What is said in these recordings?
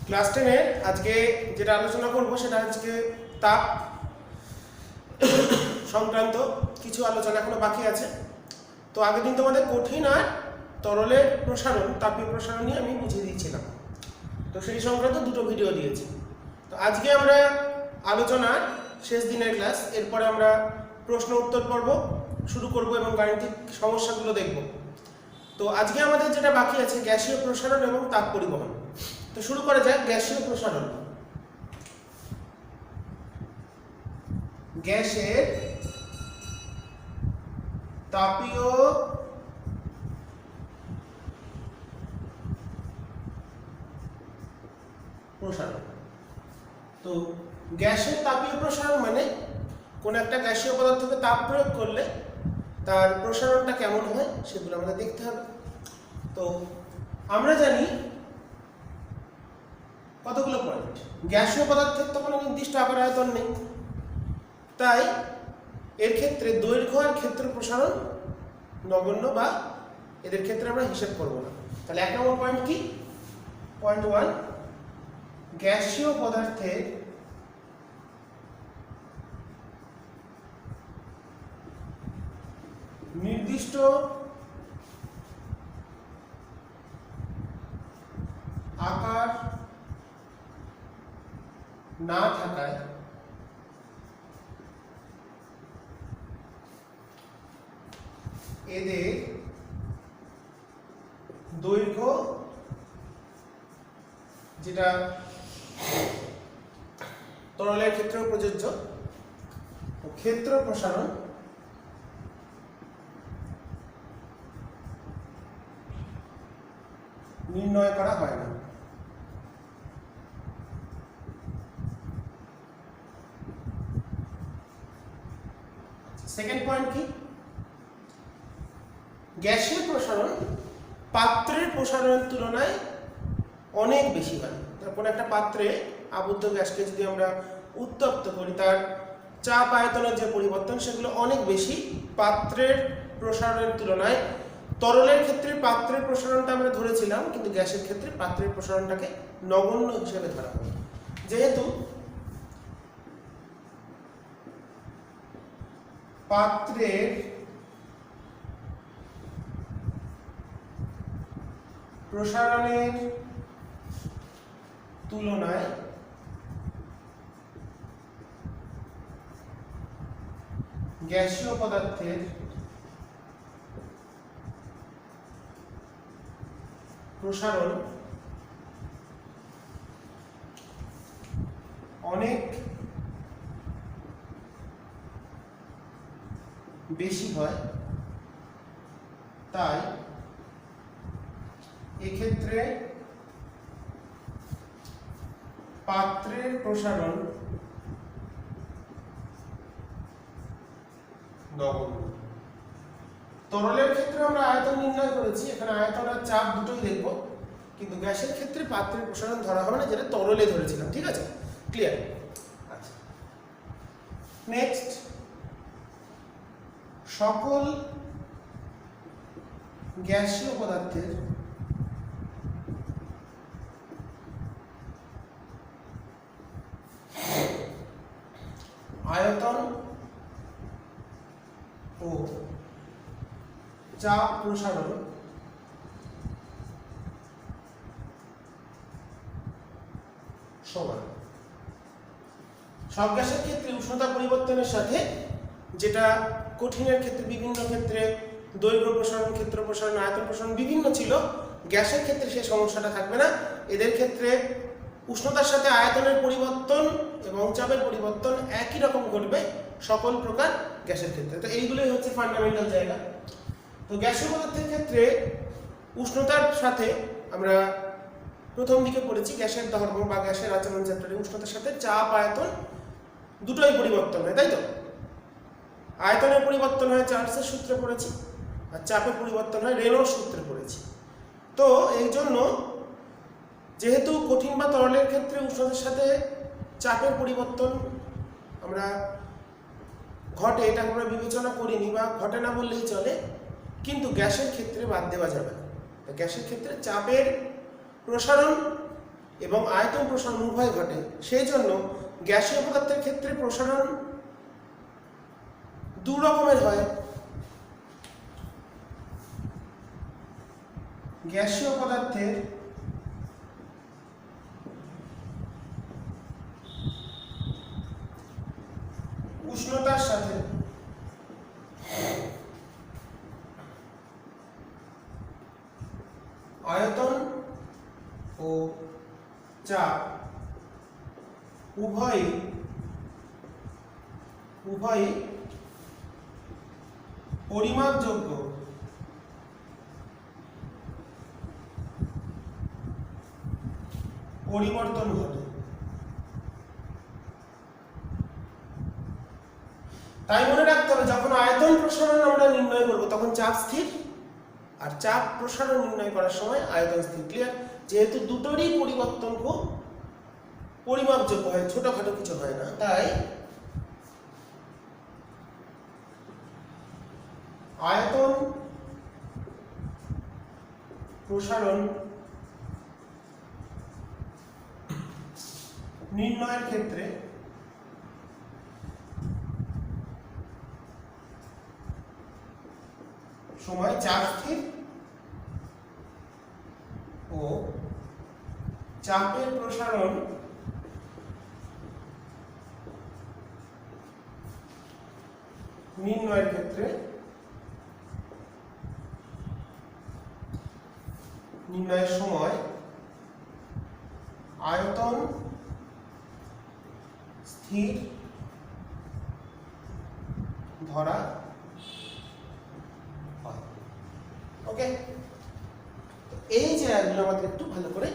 Class 10-এর আজকে যেটা আলোচনা করব সেটা আজকে তাপ সংক্রান্ত কিছু আলোচনা এখনো বাকি আছে। তো আগের দিন তোমাদের কঠিন আর তরলের প্রসারণ, তাপীয় প্রসারণ নিয়ে আমি বুঝিয়ে দিয়েছিলাম। তো সেই সংক্রান্ত দুটো ভিডিও দিয়েছি। তো আজকে আমরা আলোচনার শেষ দিনের ক্লাস, এরপরে আমরা প্রশ্ন উত্তর পর্ব শুরু করব এবং গাণিতিক সমস্যাগুলো দেখব। তো আজকে আমাদের যেটা বাকি আছে গ্যাসীয় প্রসারণ এবং তাপ পরিবহন। তো শুরু করা যাক গ্যাসীয় প্রসারণ। গ্যাসের তাপীয় প্রসারণ। তো গ্যাসের তাপীয় প্রসারণ মানে কোন একটা গ্যাসীয় পদার্থকে তাপ প্রয়োগ করলে তার প্রসারণটা কেমন হয় সেগুলো আমাদের দেখতে হবে। তো আমরা জানি কতগুলো পয়েন্ট, গ্যাসীয় পদার্থের তো কোনো নির্দিষ্ট আকার আয়তন নেই, তাই এর ক্ষেত্রে দৈর্ঘ্য আর ক্ষেত্র প্রসারণ নগণ্য বা এদের ক্ষেত্রে আমরা হিসাব করব না। তাহলে 1 নম্বর পয়েন্ট কি? পয়েন্ট 1, গ্যাসীয় পদার্থের নির্দিষ্ট আকার না থাকায় এদের দৈর্ঘ্য, যেটা তরলের ক্ষেত্রেও প্রযোজ্য, ক্ষেত্র প্রসারণ নির্ণয় করা হয় না। সেকেন্ড পয়েন্ট কি? গ্যাসের প্রসারণ পাত্রের প্রসারণের তুলনায় অনেক বেশি হয়। কোনো একটা পাত্রে আবদ্ধ গ্যাসকে যদি আমরা উত্তপ্ত করি, তার চাপ আয়তনের যে পরিবর্তন সেগুলো অনেক বেশি পাত্রের প্রসারণের তুলনায়। তরলের ক্ষেত্রে পাত্রের প্রসারণটা আমরা ধরেছিলাম, কিন্তু গ্যাসের ক্ষেত্রে পাত্রের প্রসারণটাকে নগণ্য হিসেবে ধরা হয়। যেহেতু পাত্রের প্রসারণের তুলনায় গ্যাসীয় পদার্থের প্রসারণ অনেক বেশি হয়, তাই এক্ষেত্রে পাত্রের প্রসারণ নগণ্য। তরলের ক্ষেত্রে আমরা আয়তন নির্ণয় করেছি, এখানে আয়তন আর চাপ দুটোই দেখব, কিন্তু গ্যাসের ক্ষেত্রে পাত্রের প্রসারণ ধরা হবে না, যেটা তরলে ধরেছিলাম। ঠিক আছে, ক্লিয়ার? আচ্ছা, নেক্সট, সকল গ্যাসীয় পদার্থের আয়তন ও চাপ প্রসারণ সমান। সব গ্যাসের ক্ষেত্রে উষ্ণতা পরিবর্তনের সাথে, যেটা কঠিনের ক্ষেত্রে বিভিন্ন ক্ষেত্রে দৈর্ঘ্য প্রসারণ, ক্ষেত্র প্রসারণ, আয়তন প্রসারণ বিভিন্ন ছিল, গ্যাসের ক্ষেত্রে সেই সমস্যাটা থাকবে না। এদের ক্ষেত্রে উষ্ণতার সাথে আয়তনের পরিবর্তন এবং চাপের পরিবর্তন একই রকম ঘটবে সকল প্রকার গ্যাসের ক্ষেত্রে। তো এইগুলোই হচ্ছে ফান্ডামেন্টাল জায়গা। তো গ্যাসীয় পদার্থের ক্ষেত্রে উষ্ণতার সাথে আমরা প্রথম দিকে পড়েছি গ্যাসের ধর্ম বা গ্যাসের আচরণ চ্যাপ্টারে, উষ্ণতার সাথে চাপ আয়তন দুটোই পরিবর্তন হয়, তাই তো? আয়তনের পরিবর্তন হয় চার্লসের সূত্রে পড়েছি, আর চাপের পরিবর্তন হয় রেনল্ডস সূত্রে পড়েছি। তো এই জন্য যেহেতু কঠিন বা তরলের ক্ষেত্রে উষ্ণতার সাথে চাপের পরিবর্তন আমরা ঘটে, এটা আমরা বিবেচনা করিনি বা ঘটে না বললেই চলে, কিন্তু গ্যাসের ক্ষেত্রে বাদ দেওয়া যাবে না। গ্যাসের ক্ষেত্রে চাপের প্রসারণ এবং আয়তন প্রসারণ উভয় ঘটে। সেই জন্য গ্যাসীয় পদার্থের ক্ষেত্রে প্রসারণ দু রকমের হয়। গ্যাসীয় পদার্থের উষ্ণতার সাথে আয়তন ও চাপ উভয়ই পরিমাপযোগ্য পরিবর্তন ঘটে। তাই মনে রাখতে হবে, যখন আয়তন প্রসারণ আমরা নির্ণয় করব তখন চাপ স্থির, আর চাপ প্রসারণ নির্ণয় করার সময় আয়তন স্থির। ক্লিয়ার? যেহেতু দুটোরই পরিবর্তন খুব পরিমাপযোগ্য হয়, ছোটখাটো কিছু হয় না, তাই আয়তন প্রসারণ নির্ণয়ের ক্ষেত্রে সময় চাপ স্থির ও চাপের প্রসারণ নির্ণয়ের ক্ষেত্রে নির্ণয়ের সময় আয়তন স্থির ধরা হয়। ওকে, এই জায়গাগুলো আমাদের একটু ভালো করে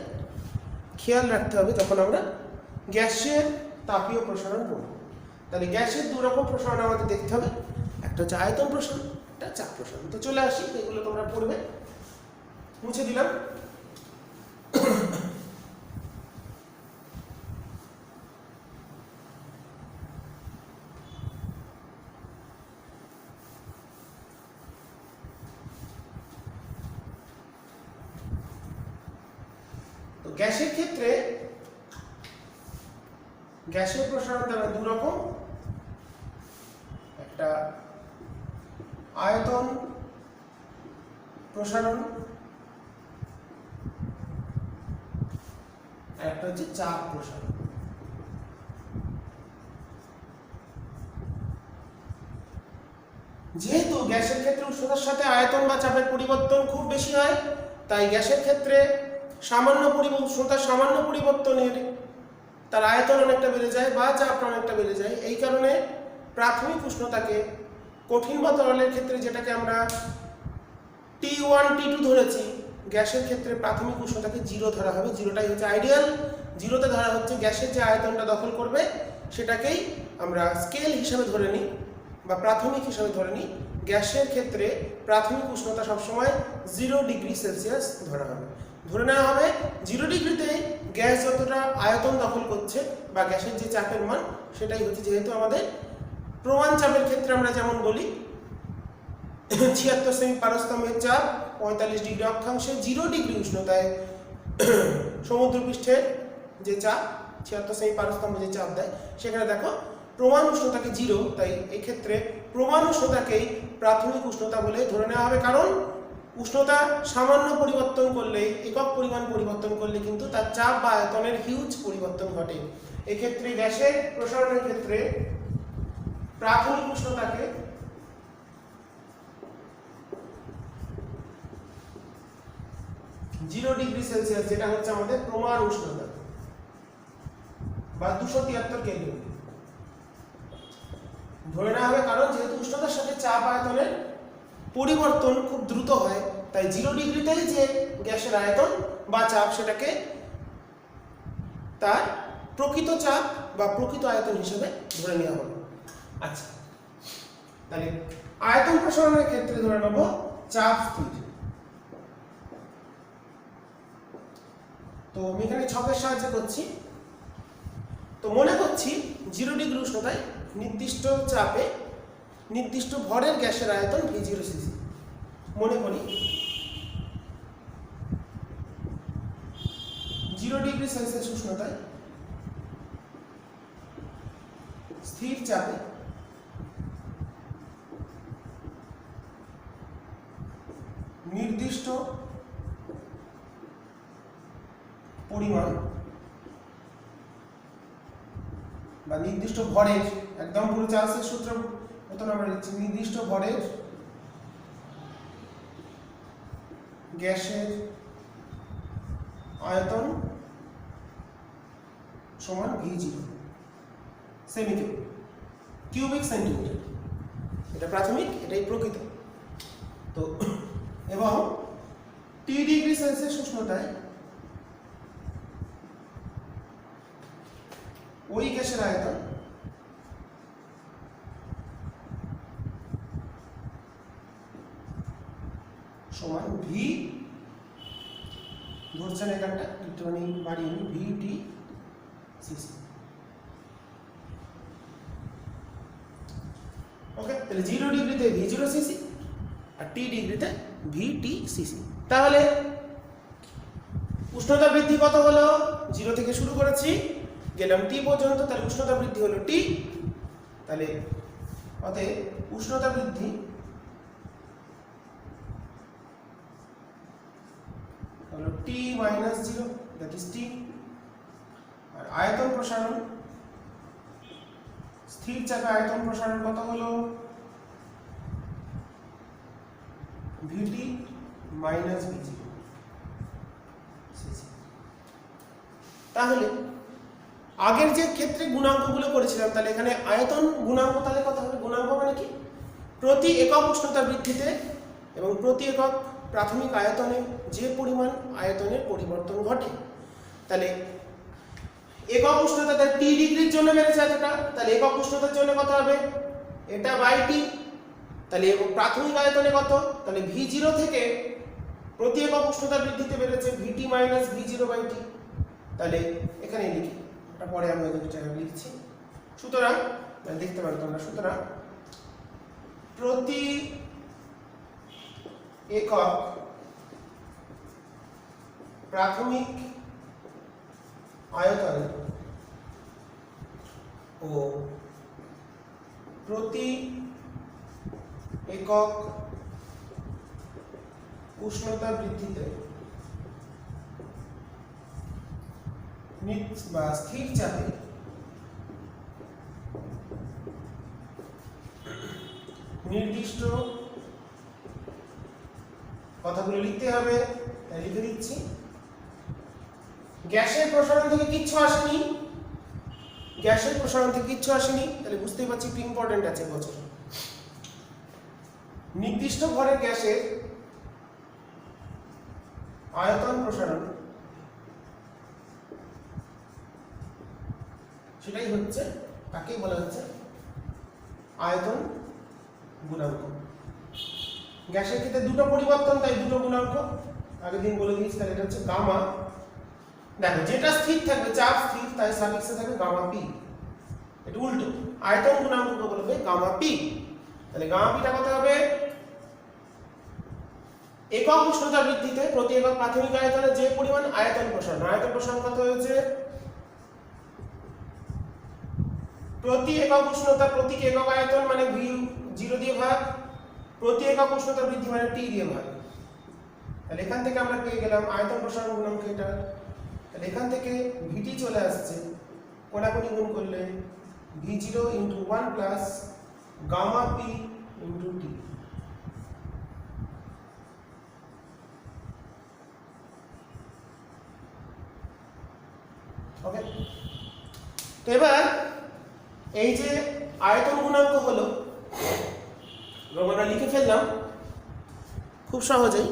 খেয়াল রাখতে হবে যখন আমরা গ্যাসের তাপীয় প্রসারণ পড়ব। তাহলে গ্যাসের দু রকম প্রসারণ আমাদের দেখতে হবে, একটা হচ্ছে আয়তন প্রসারণ, একটা চাপ প্রসারণ। তো চলে আসি, এগুলো তোমরা পড়বে, মুছে দিলাম। তো গ্যাসের ক্ষেত্রে গ্যাসের প্রসারণ দ্বারা দু রকম, একটা আয়তন প্রসারণ আর একটা হচ্ছে চাপ প্রসারণ। যেহেতু গ্যাসের ক্ষেত্রে উষ্ণতার সাথে আয়তন বা চাপের পরিবর্তন খুব বেশি হয়, তাই গ্যাসের ক্ষেত্রে উষ্ণতার সামান্য পরিবর্তনের তার আয়তন অনেকটা বেড়ে যায় বা চাপ অনেকটা বেড়ে যায়। এই কারণে প্রাথমিক উষ্ণতাকে কঠিন বা তরলের ক্ষেত্রে যেটাকে আমরা T1 T2 ধরেছি, গ্যাসের ক্ষেত্রে প্রাথমিক উষ্ণতাকে 0 ধরা হবে। 0টাই হচ্ছে আইডিয়াল। 0তে ধরা হচ্ছে গ্যাসের যে আয়তনটা দখল করবে সেটাকেই আমরা স্কেল হিসাবে ধরে নিই বা প্রাথমিক হিসাবে ধরে নিই। গ্যাসের ক্ষেত্রে প্রাথমিক উষ্ণতা সবসময় 0 ডিগ্রি সেলসিয়াস ধরা হবে। ধরে নেওয়া হবে 0 ডিগ্রিতে গ্যাস যতটা আয়তন দখল করছে বা গ্যাসের যে চাপের মান সেটাই হচ্ছে। যেহেতু আমাদের প্রমাণ চাপের ক্ষেত্রে আমরা যেমন বলি 76 সেমি পারস্তম্ভের চাপ 45 ডিগ্রি অক্ষাংশে 0 ডিগ্রি উষ্ণতায় সমুদ্রপৃষ্ঠের যে চাপ 76 সেমি পারস্তম্ভ যে চাপ দেয়, সেখানে দেখো প্রমাণ উষ্ণতাকে 0, তাই এই ক্ষেত্রে প্রমাণ উষ্ণতাকেই প্রাথমিক উষ্ণতা বলে ধরে নেওয়া হবে। কারণ উষ্ণতা সামান্য পরিবর্তন করলে, একক পরিমাণ পরিবর্তন করলে কিন্তু তার চাপ বা আয়তনের হিউজ পরিবর্তন ঘটে। এক্ষেত্রে গ্যাসের প্রসারণের ক্ষেত্রে প্রাথমিক উষ্ণতাকে জিরো ডিগ্রি সেলসিয়াস, যেটা হচ্ছে আমাদের প্রমাণ উষ্ণতা বা 273 কেলভিন ধরে নেওয়া হবে। কারণ যেহেতু উষ্ণতার সাথে চাপ আয়তনের পরিবর্তন খুব দ্রুত হয়, তাই 0 ডিগ্রিতেই যে গ্যাসের আয়তন বা চাপ সেটাকে তার প্রকৃত চাপ বা প্রকৃত আয়তন হিসেবে ধরে নেওয়া হবে। আচ্ছা, তাহলে আয়তন প্রসারণের ক্ষেত্রে ধরে নেব চাপ স্থির। তো আমি এখানে ছকের সাহায্যে করছি। তো মনে করছি 0 ডিগ্রি উষ্ণতায় নির্দিষ্ট চাপে নির্দিষ্ট ভরের গ্যাসের আয়তন V0 cc। মনে করি 0 ডিগ্রি সেলসিয়াস উষ্ণতায় স্থির চাপে নির্দিষ্ট পরিমাণ বা নির্দিষ্ট ভরের, একদম পুরো চার্লসের সূত্র মতন আমরা লিখছি, নির্দিষ্ট ভরের গ্যাসের আয়তন সমান V0 সেমিকিউব কিউবিক সেন্টিমিটার। এটা প্রাথমিক, এটাই প্রকৃত। তো এবং T ডিগ্রি সেলসিয়াস উষ্ণতায় ওই গ্যাসের আয়তন সমান V, ধরছেন এখানটা একটুখানি বাড়িয়ে নিই, VT সিসি। ওকে, তাহলে 0 ডিগ্রিতে V0 সিসি আর T ডিগ্রিতে VT সিসি। তাহলে উষ্ণতা বৃদ্ধি কত হলো? 0 থেকে শুরু করেছি, গেলাম T পর্যন্ত, তাহলে উষ্ণতা বৃদ্ধি হলো T। তাহলে অতএব উষ্ণতা বৃদ্ধি হলো T minus 0, that is T। আর আয়তন প্রসারণ, স্থির চাপে আয়তন প্রসারণ কত হলো? VT minus V0। তাহলে আগের যে ক্ষেত্রে গুণাঙ্কগুলো করেছিলাম, তাহলে এখানে আয়তন গুণাঙ্ক তাহলে কত হবে? গুণাঙ্ক মানে কি? প্রতি একক উষ্ণতা বৃদ্ধিতে এবং প্রতি একক প্রাথমিক আয়তনে যে পরিমাণ আয়তনের পরিবর্তন ঘটে, তাহলে একক উষ্ণতা T ডিগ্রির জন্য বেড়েছে এতটা, তাহলে একক উষ্ণতার জন্য কত হবে? এটা বাই T। তাহলে প্রাথমিক আয়তনে কত? তাহলে V0 থেকে প্রতি একক উষ্ণতা বৃদ্ধিতে বেড়েছে VT minus V0 by T। তাহলে এখানে লিখি, এটা পরে আমি ওই জায়গায় লিখছি। সুতরাং দেখতে পারো তোমরা, সুতরাং প্রতি একক প্রাথমিক আয়তন ও প্রতি একক উষ্ণতা বৃদ্ধিতে বা স্থির চাপে নির্দিষ্ট কথাগুলো লিখতে হবে, তাই লিখে দিচ্ছি। গ্যাসের প্রসারণ থেকে কিচ্ছু আসেনি, গ্যাসের প্রসারণ থেকে কিচ্ছু আসেনি, তাহলে বুঝতেই পারছি একটু ইম্পর্টেন্ট আছে বছর। নির্দিষ্ট ভরের গ্যাসের আয়তন প্রসারণ, সেটাই হচ্ছে, তাকেই বলা হচ্ছে আয়তন গুণাঙ্ক। গ্যাসের ক্ষেত্রে দুটো পরিবর্তন, তাই দুটো গুণাঙ্ক আগের দিন বলে দিয়েছি। তাহলে এটা হচ্ছে গামা। দেখো, যেটা স্থির থাকবে, চাপ স্থির, তাই সাফিক্সে থাকবে গামা পি। এটা উল্টো, আয়তন গুণাঙ্ককে বলবে গামা পি। তাহলে গামা পিটা কত হবে? একক উষ্ণতা বৃদ্ধিতে প্রতি একক প্রাথমিক আয়তনে যে পরিমাণ আয়তন প্রসারণ, আয়তন প্রসারণ কত হয়েছে? প্রতি একক উষ্ণতা প্রতি একক আয়তন মানে V0 দিয়ে ভাগ, প্রতি একক উষ্ণতা বৃদ্ধি মানে T দিয়ে ভাগ। তাহলে এখান থেকে আমরা পেয়ে গেলাম আয়তন প্রসারণ গুণাঙ্ক এটা। তাহলে এখান থেকে VT চলে আসছে, কোনাকুনি গুণ করলে V0 × 1 plus gamma P × T। Okay, তো এবার এই যে আয়তন গুণাঙ্ক হলো, আমরা লিখে ফেললাম খুব সহজেই।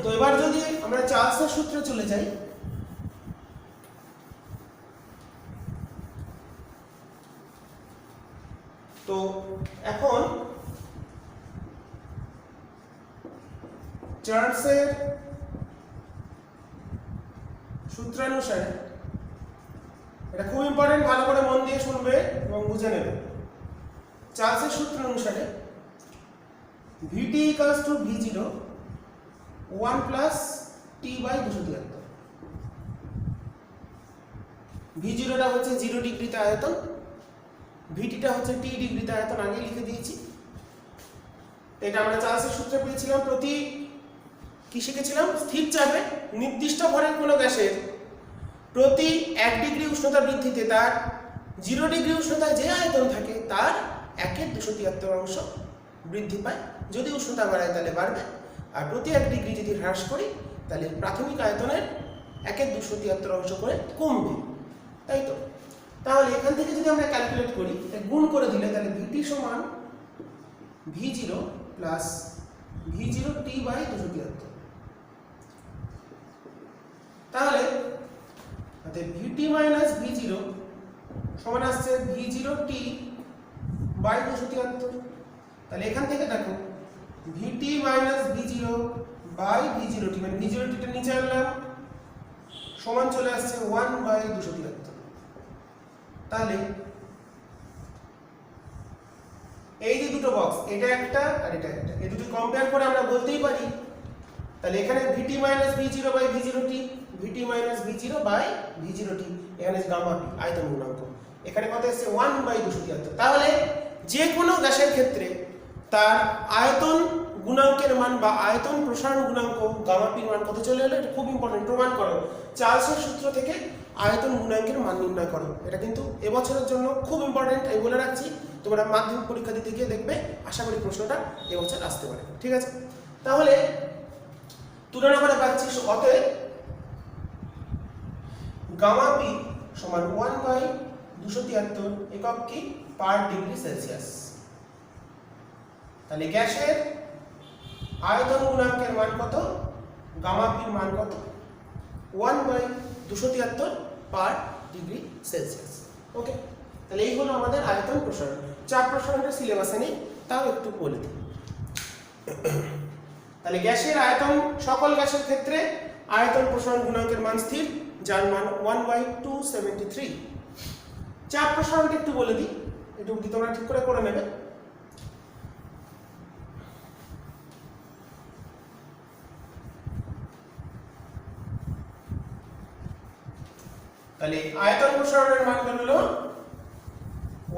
তো এবার যদি আমরা চার্লসের সূত্রে চলে যাই, তো এখন চার্লসের সূত্রানুসারে, এটা খুব ইম্পর্টেন্ট, ভালো করে মন দিয়ে শুনবে এবং বুঝে নেবে। চার্লসের সূত্র অনুসারে VT = V0 1 plus T/273। V জিরোটা হচ্ছে 0 ডিগ্রিতে আয়তন, ভিটিটা হচ্ছে টি ডিগ্রিতে আয়তন, আগে লিখে দিয়েছি। এটা আমরা চার্লসের সূত্রে পেয়েছিলাম। প্রতি কি শিখেছিলাম? স্থির চাপে নির্দিষ্ট ভরের কোনো গ্যাসের প্রতি 1 ডিগ্রি উষ্ণতা বৃদ্ধিতে তার 0 ডিগ্রি উষ্ণতায় যে আয়তন থাকে তার 1/273 অংশ বৃদ্ধি পায়। যদি উষ্ণতা বাড়ায় তাহলে বাড়বে, আর প্রতি 1 ডিগ্রি যদি হ্রাস করি তাহলে প্রাথমিক আয়তনের 1/273 অংশ করে কমবে, তাই তো? তাহলে এখান থেকে যদি আমরা ক্যালকুলেট করি, গুণ করে দিলে তাহলে ভিটি সমান V0 প্লাস V0T বাই 273। তাহলে VT মাইনাস V0 সমান আসছে V0T বাই 273। তাহলে এখান থেকে দেখো VT minus V0 by V0T, মানে V0T টা নিচে আনলাম, সমান চলে আসছে 1 বাই 273। তাহলে এই যে দুটো বক্স, এটা একটা আর এটা একটা, এই দুটো কম্পেয়ার করে আমরা বলতেই পারি তাহলে এখানে VT minus V0 by V0T, VT minus V0 by V0T, এখানে গামা পি আয়তন গুণাঙ্ক, এখানে কত এসেছে 1 বাই 273। তাহলে যে কোনো গ্যাসের ক্ষেত্রে তার আয়তন গুণাঙ্কের মান বা আয়তন প্রসারণ গুণাঙ্ক গামা পির মান কত চলে এলো, এটা খুব ইম্পর্টেন্ট। প্রমাণ করো, চার্লসের সূত্র থেকে আয়তন গুণাঙ্কের মান নির্ণয় করো। এটা কিন্তু এবছরের জন্য খুব ইম্পর্টেন্ট, আমি বলে রাখছি। তোমরা মাধ্যমিক পরীক্ষা দিতে গিয়ে দেখবে, আশা করি প্রশ্নটা এবছর আসতে পারে, ঠিক আছে? তাহলে তুলনা করে পাচ্ছি, অতএব গামা পি সমান 1 বাই 273 একক কি পার ডিগ্রি সেলসিয়াস। তাহলে গ্যাসের আয়তন গুণাঙ্কের মান কত, গামা পির মান কত, 1 বাই 273 পার ডিগ্রি সেলসিয়াস। ওকে, তাহলে এই হলো আমাদের আয়তন প্রসারণ। চাপ প্রসারণটা সিলেবাসে নেই, তাও একটু বলে দিই। তাহলে গ্যাসের আয়তন, সকল গ্যাসের ক্ষেত্রে আয়তন প্রসারণ গুণাঙ্কের মান স্থির, যার মান 1 বাই 273। চাপ প্রসারণটা একটু বলে দিই, একটু তোমরা ঠিক করে নেবে। তাহলে আয়তন প্রসারণের মান বেরোলো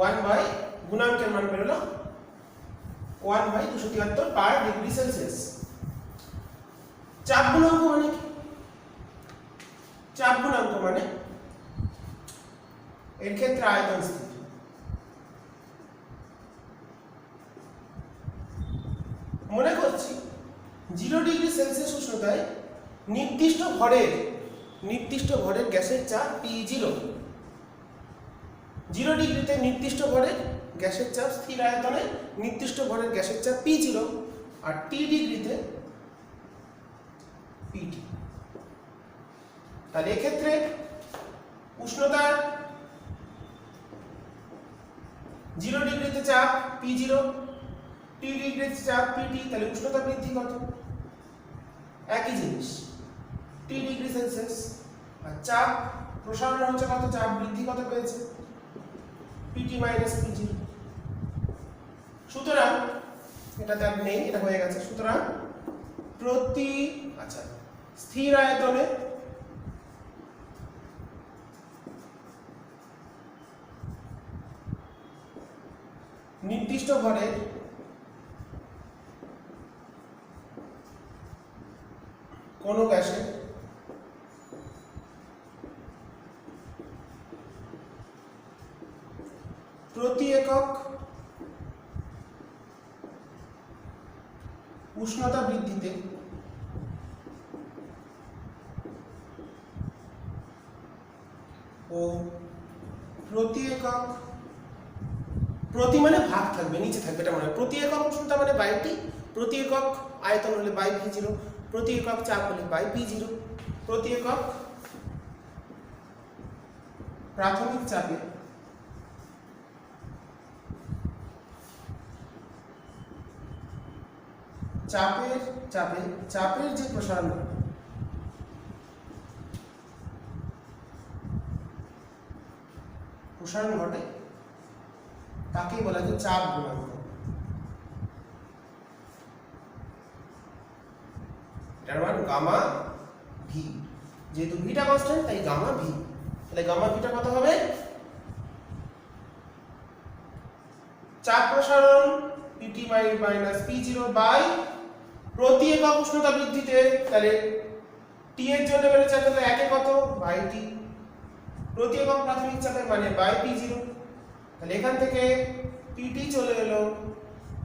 1 বাই, গুণাঙ্কের মান বেরোলো 1 বাই 273 পার ডিগ্রি সেলসিয়াস। চাপ গুণাঙ্ক মানে কি? চাপ গুণাঙ্ক মানে এর ক্ষেত্রে আয়তন স্থির। মনে করছি 0 ডিগ্রি সেলসিয়াস উষ্ণতায় নির্দিষ্ট ভরের গ্যাসের চাপ P0। 0 ডিগ্রিতে নির্দিষ্ট ভরের গ্যাসের চাপ, স্থির আয়তনে নির্দিষ্ট ভরের গ্যাসের চাপ P0, আর T ডিগ্রিতে PT। তাহলে এক্ষেত্রে উষ্ণতা 0 ডিগ্রিতে চাপ P0, T ডিগ্রিতে চাপ PT, তাহলে উষ্ণতা বৃদ্ধি কত? একই জিনিস, T ডিগ্রি সেলসিয়াস। আর চাপ প্রসারণ হচ্ছে কত, চাপ বৃদ্ধি কত পেয়েছে, PT মাইনাস P0। সুতরাং এটা তার নেই, এটা হয়ে গেছে। সুতরাং প্রতি স্থির আয়তনে নির্দিষ্ট ভরের কোন গ্যাসের প্রতি একক উষ্ণতা বৃদ্ধিতে ও প্রতি একক, প্রতি মানে ভাগ থাকবে, নিচে থাকবে, এটা মনে হয়। প্রতি একক উষ্ণতা মানে বাই টি, প্রতি একক আয়তন হলে বাই V0, প্রতি একক চাপ হলে বাই P0, প্রতি একক প্রাথমিক চাপে চাপের যে প্রসারণ ঘটে তাকেই বলা যায় চাপ গুণাঙ্ক। এটার মান গামা ভি, যেহেতু ভিটা কনস্ট্যান্ট তাই গামা ভি। তাহলে গামা ভিটা কত হবে? চাপ প্রসারণ Pt মাইনাস P0 বাই প্রতি একক উষ্ণতা বৃদ্ধিতে, তাহলে T এর জন্য বেড়েছে তাহলে একে কত বাই T, প্রতি একক প্রাথমিক চাপে মানে বাই P0। তাহলে এখান থেকে Pt চলে এলো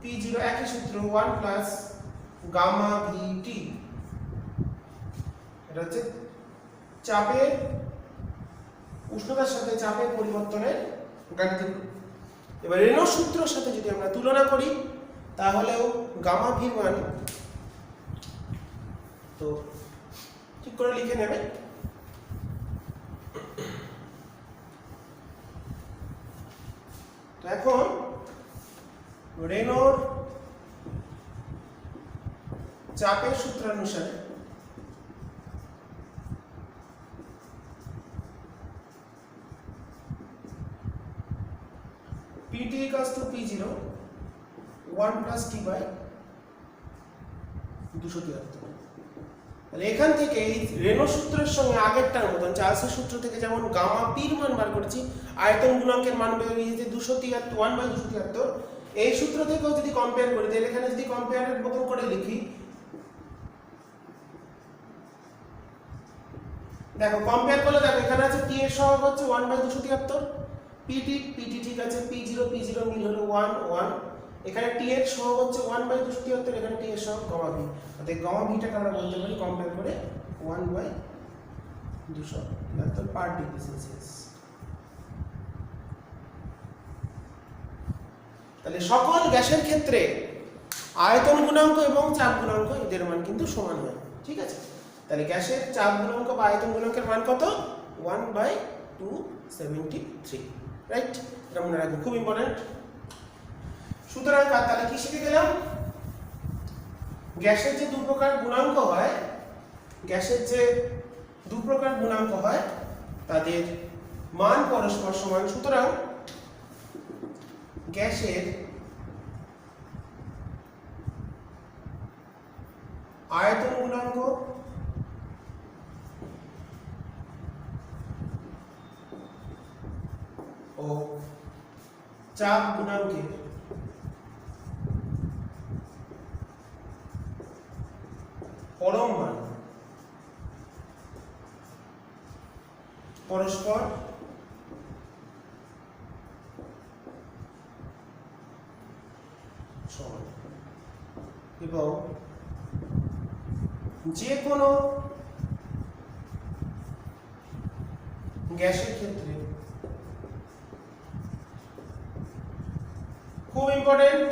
P0 একই সূত্র 1 প্লাস গামা VT, এটা হচ্ছে চাপের উষ্ণতার সাথে চাপের পরিবর্তনের গাণিতিক। এবার রেনল্ডস সূত্রের সাথে যদি আমরা তুলনা করি তাহলেও গামা ভির মান, তো ঠিক করে লিখে নেবে। তো এখন রেনল্ডস চাপের সূত্রানুসারে Pt equals to P0 1 plus T by 273। তাহলে এখান থেকে এই রেনল্ডস সূত্রের সঙ্গে আগেরটার মতন চার্লসের সূত্র থেকে যেমন গামা পির মান বার করেছি, আয়তন গুণাঙ্কের মান বেরিয়েছে 273 1 বাই 273, এই সূত্র থেকেও যদি কম্পেয়ার করি তাহলে এখানে যদি কম্পেয়ারের মতন করে লিখি, দেখো কম্পেয়ার করলে দেখো এখানে আছে T এর সহগ হচ্ছে 1 বাই 273, Pt ঠিক আছে, P0 মিল হলো 1 1, এখানে T এর সহগ হচ্ছে 1 বাই 273, এখানে T এর সহগ গামা ভি, অর্থাৎ গামা ভিটাকে আমরা বলতে পারি কম্পেয়ার করে 1 বাই 273 পার ডিগ্রি সেলসিয়াস। তাহলে সকল গ্যাসের ক্ষেত্রে আয়তন গুণাঙ্ক এবং চাপ গুণাঙ্ক এদের মান কিন্তু সমান হয়, ঠিক আছে। তাহলে গ্যাসের চাপ গুণাঙ্ক বা আয়তন গুণাঙ্কের মান কত? 1 বাই 273, রাইট? এটা মনে রাখবেন, খুব ইম্পর্টেন্ট। সুতরাং তাহলে কি শিখে গেলাম? গ্যাসের যে দু প্রকার গুণাঙ্ক হয়, তাদের মান পরস্পর সমান। সুতরাং গ্যাসের আয়তন গুণাঙ্ক ও চাপ গুণাঙ্কের পরম মান পরস্পর সমান, এবং যে কোনো গ্যাসের ক্ষেত্রে খুব ইম্পর্টেন্ট,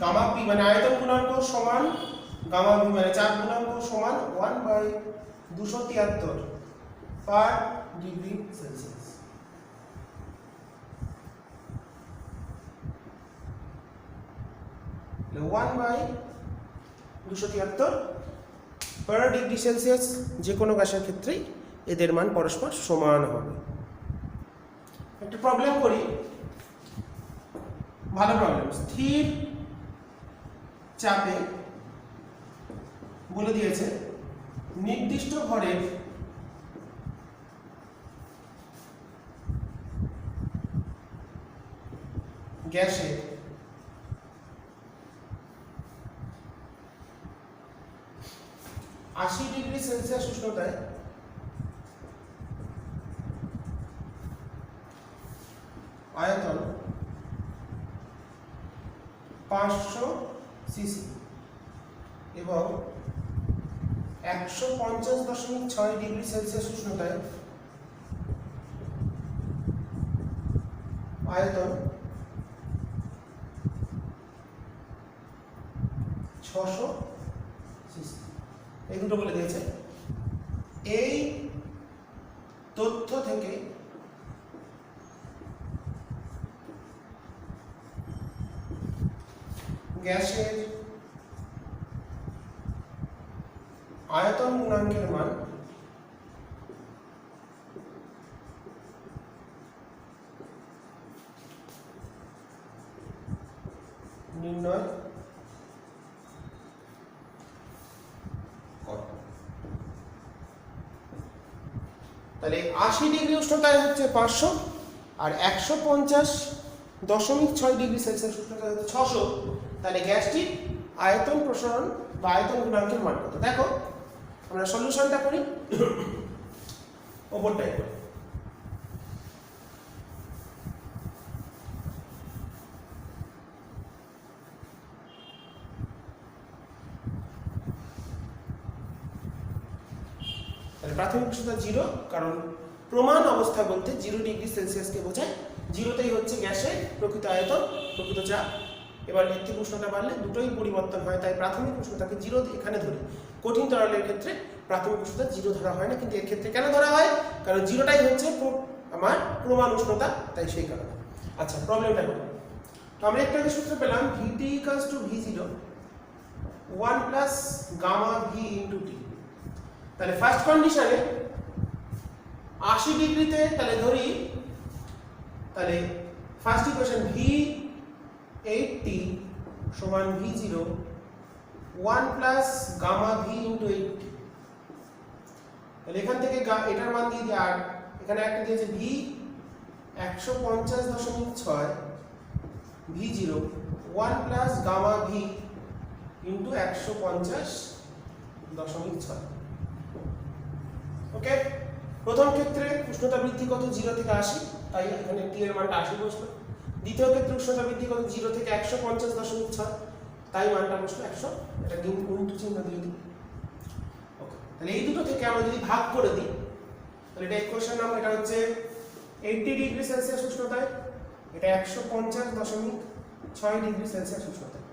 গামা পি মানে আয়তন গুণাঙ্ক সমান গামা ভি মানে চাপ গুণাঙ্ক সমান 1 বাই 273 পার ডিগ্রি সেলসিয়াস। তাহলে 1 বাই 273 পার ডিগ্রি সেলসিয়াস যে কোনো গ্যাসের ক্ষেত্রেই এদের মান পরস্পর সমান হবে। একটা প্রবলেম করি, ভালো প্রবলেম। স্থির চাপে বলে দিয়েছে নির্দিষ্ট ভরের গ্যাসের 80 ডিগ্রি সেলসিয়াস উষ্ণতায় আয়তন 500 সিসি এবং 150.6 ডিগ্রি সেলসিয়াস উষ্ণতায় আয়তন 600 সিসি, এই দুটো বলে দিয়েছে। এই তথ্য থেকে গ্যাসের আয়তন গুণাঙ্কের মান নির্ণয় করো। তাহলে 80 ডিগ্রি উষ্ণতায় হচ্ছে 500, আর 150.6 ডিগ্রি সেলসিয়াস উষ্ণতায় হচ্ছে 600। তাহলে গ্যাসটির আয়তন প্রসারণ বা আয়তন গুণাঙ্কের মান কত? দেখো আমরা সলিউশনটা করি, ওপরটাই করি। প্রাথমিক উষ্ণতা 0, কারণ প্রমাণ অবস্থা বলতে 0 ডিগ্রি সেলসিয়াসকে বোঝায়। 0তেই হচ্ছে গ্যাসের প্রকৃত আয়তন, প্রকৃত চাপ। এবার এর থেকে উষ্ণতা বাড়লে দুটোই পরিবর্তন হয়, তাই প্রাথমিক উষ্ণতাকে 0 এখানে ধরি। কঠিন তরলের ক্ষেত্রে প্রাথমিক উষ্ণতা 0 ধরা হয় না, কিন্তু এর ক্ষেত্রে কেন ধরা হয়? কারণ 0টাই হচ্ছে আমার প্রমাণ উষ্ণতা, তাই সেই কারণে। আচ্ছা, প্রবলেমটা করি। তো আমরা একটা সূত্র পেলাম, VT = V0 1 plus gamma V into T। তাহলে ফার্স্ট কন্ডিশনে 80 ডিগ্রিতে তাহলে ধরি, তাহলে ফার্স্ট ইকুয়েশন V8T সমান V0 1 plus gamma V into 8T। তাহলে এখান থেকে এটার মান দিয়ে দিই, আর এখানে একটা দিয়েছে V 150.6 V0 1 plus gamma V into 150.6। Okay, প্রথম ক্ষেত্রে উষ্ণতা বৃদ্ধি কত? 0 থেকে 80, তাই এখানে T এর মানটা 80 বসলো। দ্বিতীয় ক্ষেত্রে উষ্ণতা বৃদ্ধি কত? 0 থেকে 150.6, তাই মানটা বসলো 100। এটা গুণিত চিহ্ন দিয়ে দিই। ওকে, তাহলে এই দুটো থেকে আমরা যদি ভাগ করে দিই, তাহলে এটা ইকুয়েশন নাম্বার, এটা হচ্ছে 80 ডিগ্রি সেলসিয়াস উষ্ণতায়, এটা 150.6 ডিগ্রি সেলসিয়াস উষ্ণতায়।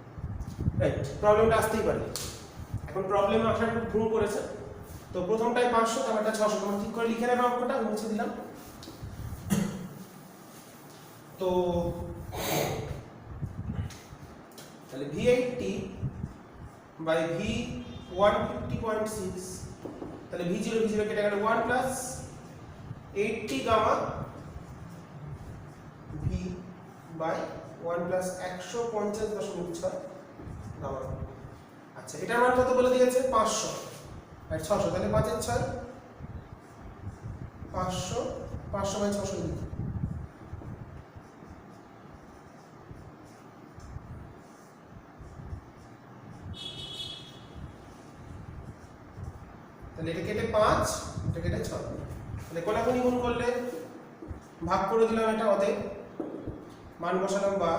রাইট, প্রবলেমটা আসতেই পারে। এখন প্রবলেম আসার একটু ভুল করেছে। তো প্রথমটাই 500, তারপরটা 600, তোমরা ঠিক করে লিখে নেবে, অঙ্কটা মুছে দিলাম। তো তাহলে V8T বাই V150.6, তাহলে V0 কেটে গেল 1 plus 80 gamma V by 1 plus 150.6 gamma. আচ্ছা, এটার মান কত বলে দিয়েছে? 500 আর 600, তাহলে 5 এর 6 500 বাই 600 লিখি। তাহলে এটা কেটে 5, এটা কেটে 6, তাহলে কোনাকুনি গুণ করলে ভাগ করে দিলাম, এটা অতএব মান বসালাম, বা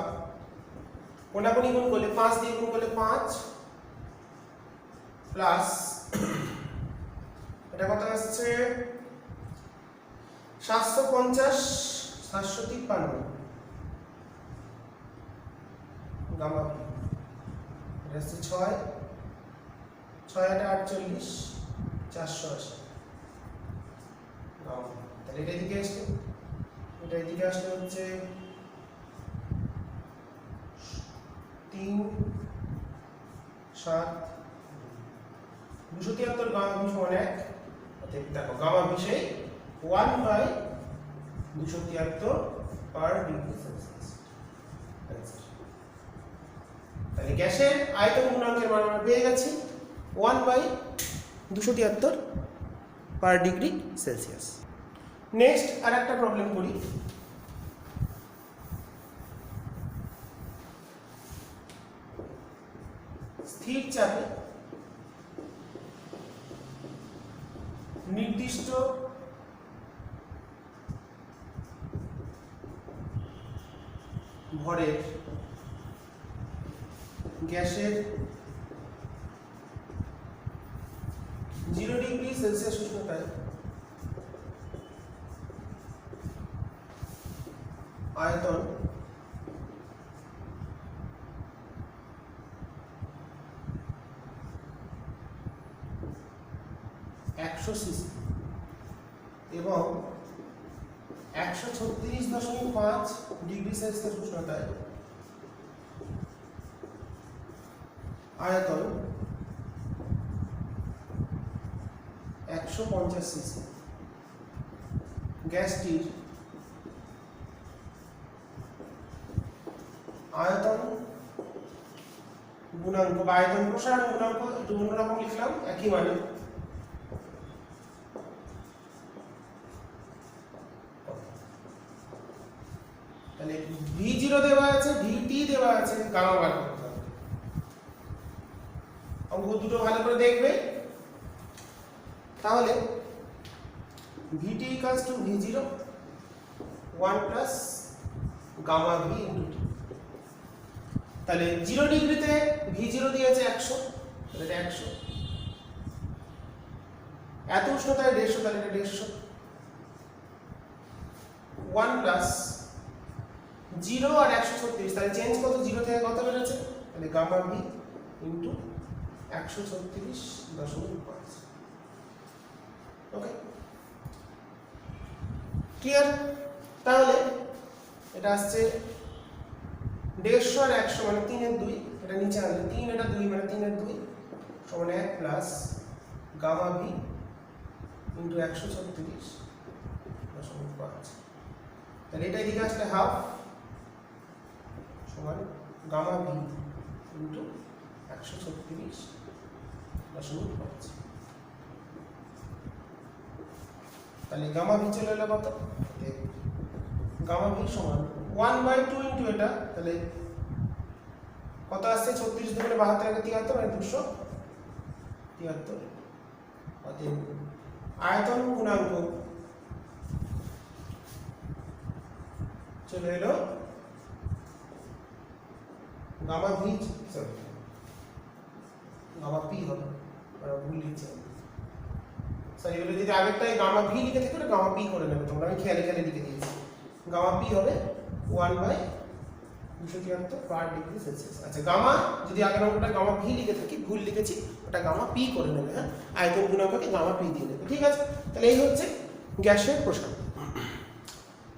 কোনাকুনি গুণ করলে 5 দিয়ে গুণ করলে 5 প্লাস এটা কত আসছে? 753 গামা। এটা হচ্ছে 6 8 48 480 গামা। তাহলে এটা এদিকে আসলে, এটা এদিকে আসলে হচ্ছে 3 7 273 গামা ভি সমান 1। দেখো gamma V 1 by 273 per degree Celsius. তাহলে গ্যাসের আয়তন গুণাঙ্কের মান আমরা পেয়ে গেছি 1 by 273 per degree Celsius. Next আর একটা প্রবলেম করি। স্থির চাপে নির্দিষ্ট ভরের গ্যাসের 0 ডিগ্রি সেলসিয়াস উষ্ণতায় আয়তন 100 সিসি এবং 136.5 ডিগ্রি সেলসিয়াস উষ্ণতায় আয়তন 150 সিসি। গ্যাসটির আয়তন গুণাঙ্ক বা আয়তন প্রসারণ গুণাঙ্ক একটু অন্যরকম লিখলাম, একই মানে আছে, গামা বার করতে হবে। অঙ্ক দুটো ভালো করে দেখবে। তাহলে VT equals to V0 1 plus gamma V into T। তাহলে 0 ডিগ্রিতে V0 দিয়েছে 100, তাহলে এটা 100। এত উষ্ণতায় 150, তাহলে এটা 150। 1 প্লাস 0 আর 136, তাহলে চেঞ্জ কত, 0 থেকে কত বেড়েছে, তাহলে গামা V ইন্টু 136.5। ওকে, ক্লিয়ার? তাহলে এটা আসছে 150 আর 100 মানে 3 এর 2, এটা নিচে আনলে 3 এটা 2 মানে 3 এর 2 সমান 1 প্লাস গামা V ইন্টু 136.5। তাহলে এটা এদিকে আসলে হাফ সমান গামা V ইন্টু 136.5। তাহলে গামা V চলে এলো কত, গামা V সমান 1/2 ইন্টু এটা, তাহলে কত আসছে, 36 দুগুণে 72 একে 73 মানে 273। অতএব আয়তন গুণাঙ্ক চলে এলো gamma V, sorry gamma P হবে, ভুল লিখছি। সরি, এগুলো যদি আগেরটাই গামা V লিখে থাকে গামা P করে নেবে তোমরা, আমি খেয়ালে খেয়ালে লিখে দিয়েছি। গামা P হবে 1/273 পার ডিগ্রি সেলসিয়াস। আচ্ছা, গামা যদি আগের অঙ্কটা গামা V লিখে থাকি, ভুল লিখেছি, ওটা গামা P করে নেবে। হ্যাঁ, আয়তন গুণাঙ্ককে গামা P দিয়ে নেবে। ঠিক আছে, তাহলে এই হচ্ছে গ্যাসের প্রসারণ।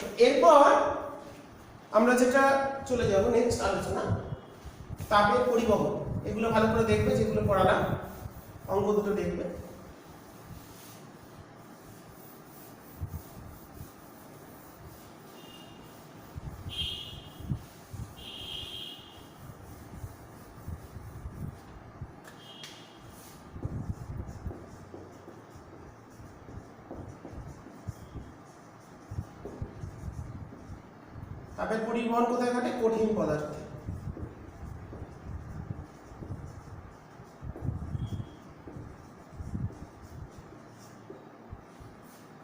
তো এরপর আমরা যেটা চলে যাব নেক্সট আলোচনা, তাপের পরিবহন। এগুলো ভালো করে দেখবে, যেগুলো পড়ালাম অঙ্ক দুটো দেখবে। তাপের পরিবহন কোথায় ঘটে, কঠিন পদার্থে।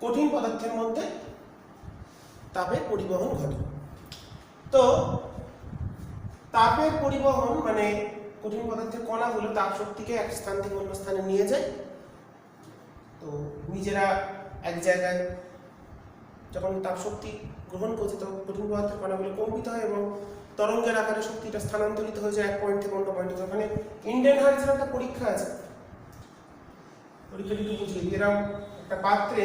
কঠিন পদার্থের মধ্যে তাপের পরিবহন ঘটে। তো তাপের পরিবহন মানে কঠিন পদার্থের কণাগুলো তাপ শক্তিকে এক স্থান থেকে অন্য স্থানে নিয়ে যায়। তো নিজেরা এক জায়গায় যখন তাপ শক্তি গ্রহণ করছে, তখন কঠিন পদার্থের কণাগুলো কম্পিত হয় এবং তরঙ্গের আকারে শক্তিটা স্থানান্তরিত হয়ে যায় এক পয়েন্ট থেকে অন্য পয়েন্টে। ওখানে ইন্ডিয়ান হার্জের একটা পরীক্ষা আছে, পরীক্ষাটি একটু বুঝিয়ে, এরকম একটা পাত্রে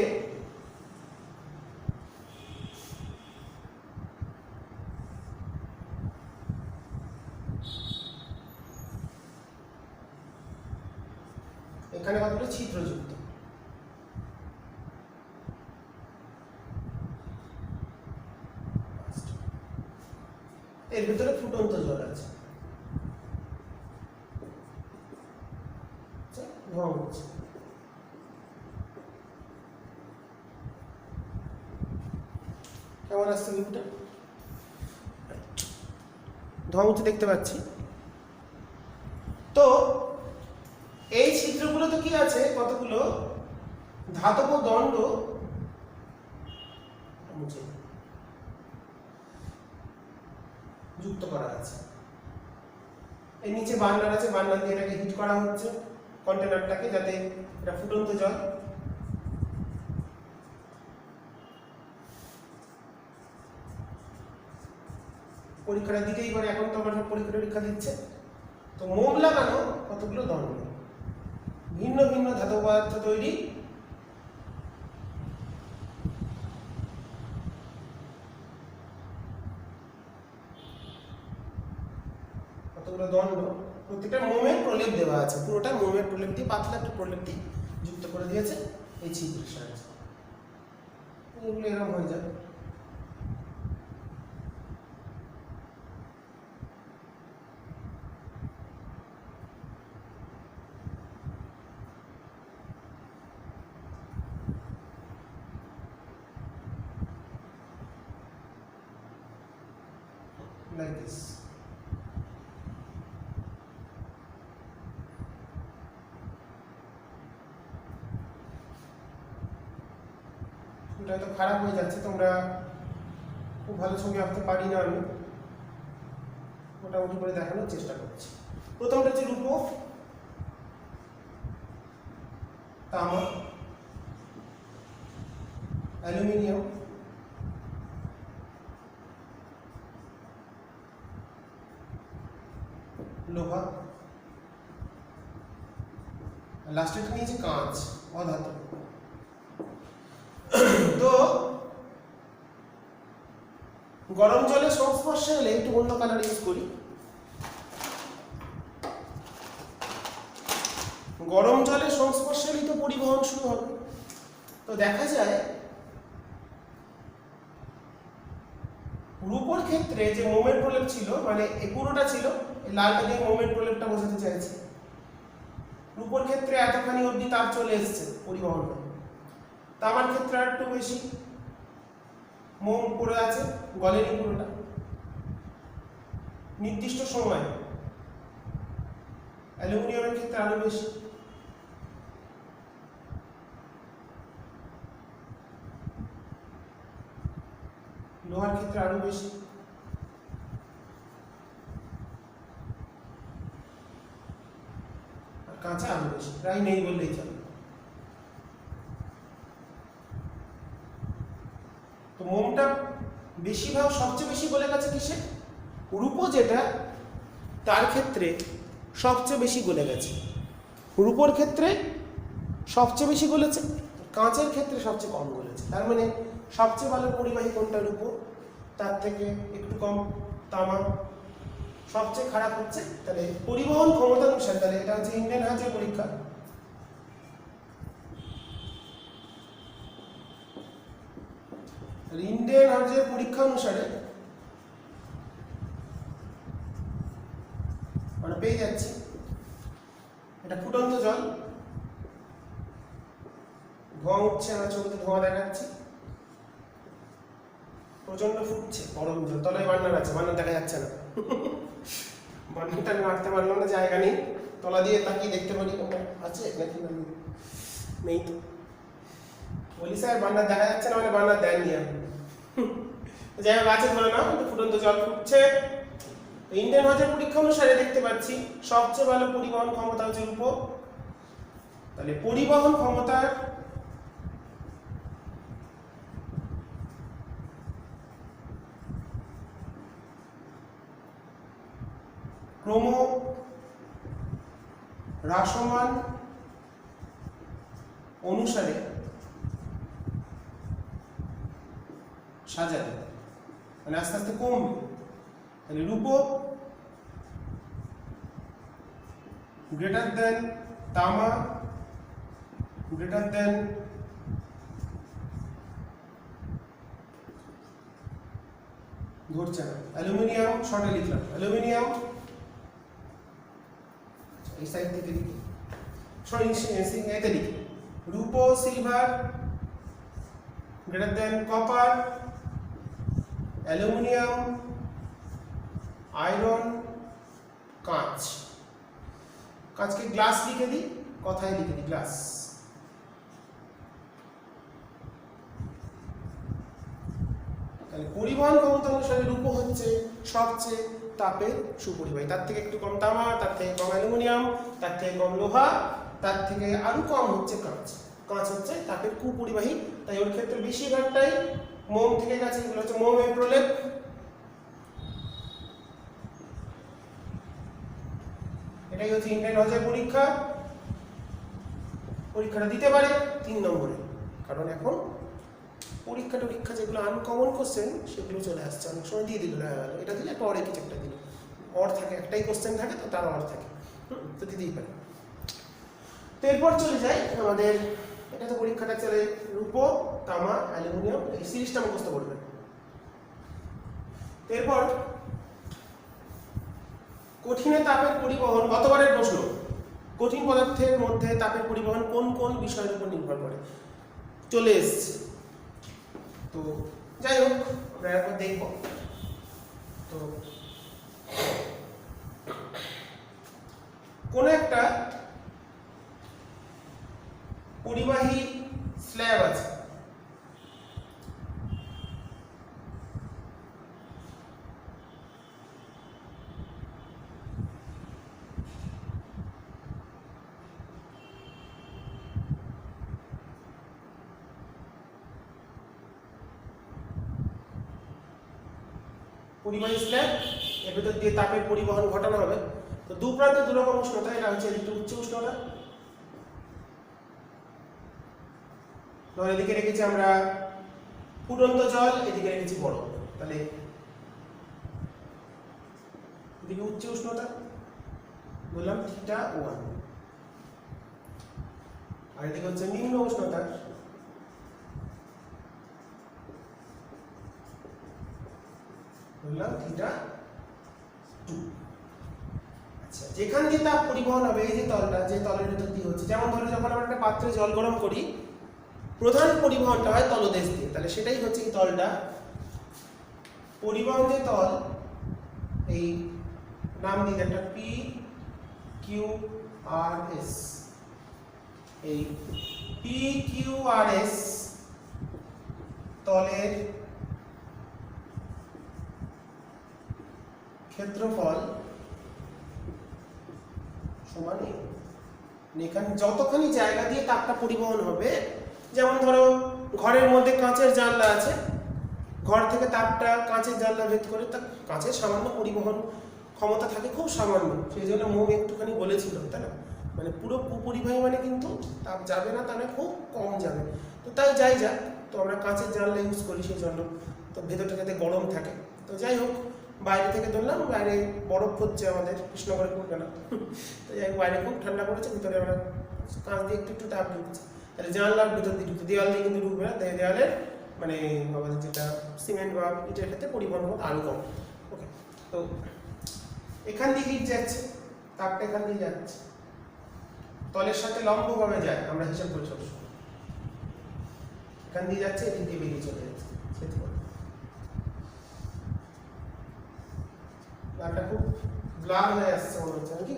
এখানে কতগুলো ছিদ্রযুক্ত, এর ভিতরে ফুটন্ত জল আছে, ধোঁয়া উঠছে। কেমন আসছে ভিউটা, ধোঁয়া উঠছে দেখতে পাচ্ছি। তো এই ছিদ্রগুলোতে কি আছে, কতগুলো ধাতব দণ্ড যুক্ত করা আছে। এর নিচে বার্নার আছে, বার্নার দিয়ে এটাকে হিট করা হচ্ছে কন্টেনারটাকে, যাতে এটা ফুটন্ত জল পরীক্ষার দিকেই করে। এখন তো আমরা সব পরীক্ষা দিচ্ছে। তো মোম লাগানো কতগুলো দণ্ড, ভিন্ন ভিন্ন ধাতব পদার্থ তৈরি, কতগুলো দণ্ড, প্রত্যেকটা মোমের প্রলেপ দেওয়া আছে, পুরোটা মোমের প্রলেপ দিয়ে, পাতলা একটা প্রলেপ দিয়ে যুক্ত করে দিয়েছে এই ছিদ্রের সাহায্যে। এগুলো এরকম হয়ে যায়। Like this. এটা হয়তো খারাপ হয়ে যাচ্ছে, তোমরা খুব ভালো ছবি আঁকতে পারি না, আমি মোটামুটি করে দেখানোর চেষ্টা করছি। প্রথমটা হচ্ছে রূপো, তামা, অ্যালুমিনিয়াম, লোহা, লাস্টেরটা নিয়েছে কাঁচ, অধাতু। তো গরম জলের সংস্পর্শে এলে একটু অন্য কালার ইউজ করি। গরম জলের সংস্পর্শে এলেই তো পরিবহন শুরু হবে। তো দেখা যায় রূপোর ক্ষেত্রে যে মোমেন্ট প্রলেপ ছিল, মানে এই পুরোটা ছিল, এই লালটা দিয়ে মোমেন্ট প্রলেপটা বোঝাতে চাইছি। রূপোর ক্ষেত্রে এতখানি অবধি তাপ চলে এসছে পরিবহন, তামার ক্ষেত্রে আর একটু বেশি, মোম পড়ে আছে, গলেনি পুরোটা নির্দিষ্ট সময়। অ্যালুমিনিয়ামের ক্ষেত্রে আরো বেশি, লোহার ক্ষেত্রে আরো বেশি, আর কাঁচা আরো বেশি, প্রায় নেই বললেই চলে। তো মোমটা বেশিরভাগ সবচেয়ে বেশি গলে গেছে কিসে? রূপো যেটা, তার ক্ষেত্রে সবচেয়ে বেশি গলে গেছে। রূপোর ক্ষেত্রে সবচেয়ে বেশি গলেছে, কাঁচের ক্ষেত্রে সবচেয়ে কম গলেছে। তার মানে সবচেয়ে ভালো পরিবাহী কোনটা? রূপো, তার থেকে একটু কম তামা, সবচেয়ে খারাপ হচ্ছে। তাহলে পরিবহন ক্ষমতা অনুসারে, তাহলে এটা হচ্ছে ইন্ডিয়ান হাজের পরীক্ষা। ইন্ডিয়ান হাজের পরীক্ষা অনুসারে আমরা পেয়ে যাচ্ছি এটা ফুটন্ত জল, ধোঁয়া উঠছে, আমরা ছবিতে ধোঁয়া দেখাচ্ছি, প্রচন্ড ফুটছে গরম জল। তলায় বার্নার আছে, বার্নার দেখা যাচ্ছে না, বার্নারটা আমি মারতে পারলাম না, জায়গা নেই। তলা দিয়ে তাকিয়ে দেখতে পারি আছে নাকি নেই। তো বলি স্যার বার্নার দেখা যাচ্ছে না, মানে বার্নার দেননি আমি। যাই হোক, আছে ধরে নাও, ফুটন্ত জল ফুটছে। ইন্ডিয়ান হাজের পরীক্ষা অনুসারে দেখতে পাচ্ছি সবচেয়ে ভালো পরিবহন ক্ষমতা হচ্ছে রূপো। তাহলে পরিবহন ক্ষমতার ক্রম হ্রাসমান অনুসারে সাজাবে, মানে আস্তে আস্তে কমবে। তাহলে রূপো গ্রেটার দেন তামা, গ্রেটার দেন ধরছে না অ্যালুমিনিয়াম, শর্টে লিখলাম অ্যালুমিনিয়াম, এই সাইড থেকে লিখি, সরি এতে লিখি রূপো, silver greater than copper, aluminium, iron, কাঁচ। কাঁচকে গ্লাস লিখে দিই, কথায় লিখে দিই গ্লাস। তাহলে পরিবহন ক্ষমতা অনুসারে রূপো হচ্ছে সবচেয়ে তাপের সুপরিবাহী, তার থেকে একটু কম তামা, তার থেকে কম অ্যালুমিনিয়াম, তার থেকে কম লোহা, তার থেকে আরো কম হচ্ছে কাঁচ। কাঁচ হচ্ছে তাপের কুপরিবাহী, তাই ওর ক্ষেত্রে বেশিরভাগটাই মোম থেকে গেছে। এগুলো হচ্ছে মোমের প্রলেপ। এটাই হচ্ছে ইন্ডিয়ান হাজের পরীক্ষা। পরীক্ষাটা দিতে পারে 3 নম্বরে, কারণ এখন পরীক্ষা টরীক্ষা যেগুলো আনকমন কোশ্চেন সেগুলো চলে আসছে। অনেক সময় দিয়ে দিল, এটা দিলে একটা অরে কিছু একটা দিল, অর থাকে, একটাই কোশ্চেন থাকে তো তার অর থাকে, তো দিতেই পারে। তো এরপর চলে যাই আমাদের, এটা তো পরীক্ষাটা চলে রূপো, তামা, অ্যালুমিনিয়াম, এই সিরিজটা মুখস্থ করবেন। এরপর কঠিনে তাপের পরিবহন, গতবারের প্রশ্ন, কঠিন পদার্থের মধ্যে তাপের পরিবহন কোন কোন বিষয়ের উপর নির্ভর করে, চলে এসছে। তো যাই হোক, আমরা একবার দেখব। তো কোন একটা পরিবাহী স্ল্যাব আছে, পরিবাহী স্ল্যাব, এর ভেতর দিয়ে তাপের পরিবহন ঘটানো হবে। তো দু প্রান্তে দু রকম উষ্ণতা, এটা হচ্ছে এদিকে উচ্চ উষ্ণতা, ধর এদিকে রেখেছি আমরা ফুটন্ত জল, এদিকে রেখেছি বরফ, তাহলে এদিকে উচ্চ উষ্ণতা বললাম θ1, আর এদিকে হচ্ছে নিম্ন উষ্ণতা বললাম θ2। আচ্ছা, যেখান দিয়ে তাপ পরিবহন হবে, এই যে তলটা, যে তলের ভিতর দিয়ে হচ্ছে, যেমন ধরো যখন আমরা একটা পাত্রে জল গরম করি, প্রধান পরিবহনটা হয় তলদেশ দিয়ে, তাহলে সেটাই হচ্ছে এই তলটা। পরিবহন যে তল, এই নাম দিয়ে একটা পি কিউ আর এস, এই পি কিউ আর এস তলের ক্ষেত্রফল সমান এখানে যতখানি জায়গা দিয়ে তাপটা পরিবহন হবে, যেমন ধরো ঘরের মধ্যে কাঁচের জানলা আছে, ঘর থেকে তাপটা কাঁচের জানলা ভেদ করে, তা কাঁচের সামান্য পরিবহন ক্ষমতা থাকে, খুব সামান্য, সেই জন্য মোম একটুখানি বলেছিল, তাই না? মানে পুরো কুপরিবাহী মানে কিন্তু তাপ যাবে না, তাহলে খুব কম যাবে। তো তাই যাই যাক, তো আমরা কাঁচের জানলা ইউজ করি সেই জন্য, তো ভেতরটা যাতে গরম থাকে। তো যাই হোক, বাইরে থেকে ধরলাম বাইরে বরফ হচ্ছে, আমাদের কৃষ্ণগড়ে পড়বে না, তো যাই হোক বাইরে খুব ঠান্ডা পড়েছে, ভিতরে আমরা কাঁচ দিয়ে একটু একটু তাপ ঢুকছে, তাহলে জানলার ভিতর দিয়ে ঢুকছে, দেওয়াল দিয়ে কিন্তু ঢুকবে না, দেওয়ালের মানে আমাদের যেটা সিমেন্ট বা ইটের ক্ষেত্রে পরিবহন মতো আরও কম। ওকে, তো এখান দিয়ে হিট যাচ্ছে, তাপটা এখান দিয়ে যাচ্ছে, তলের সাথে লম্বভাবে যায়, আমরা হিসাব করি সবসময়, এখান দিয়ে যাচ্ছে, এদিক দিয়ে বেরিয়ে চলে যাচ্ছে, সেটা লালটা খুব ব্লার হয়ে আসছে মনে হচ্ছে নাকি?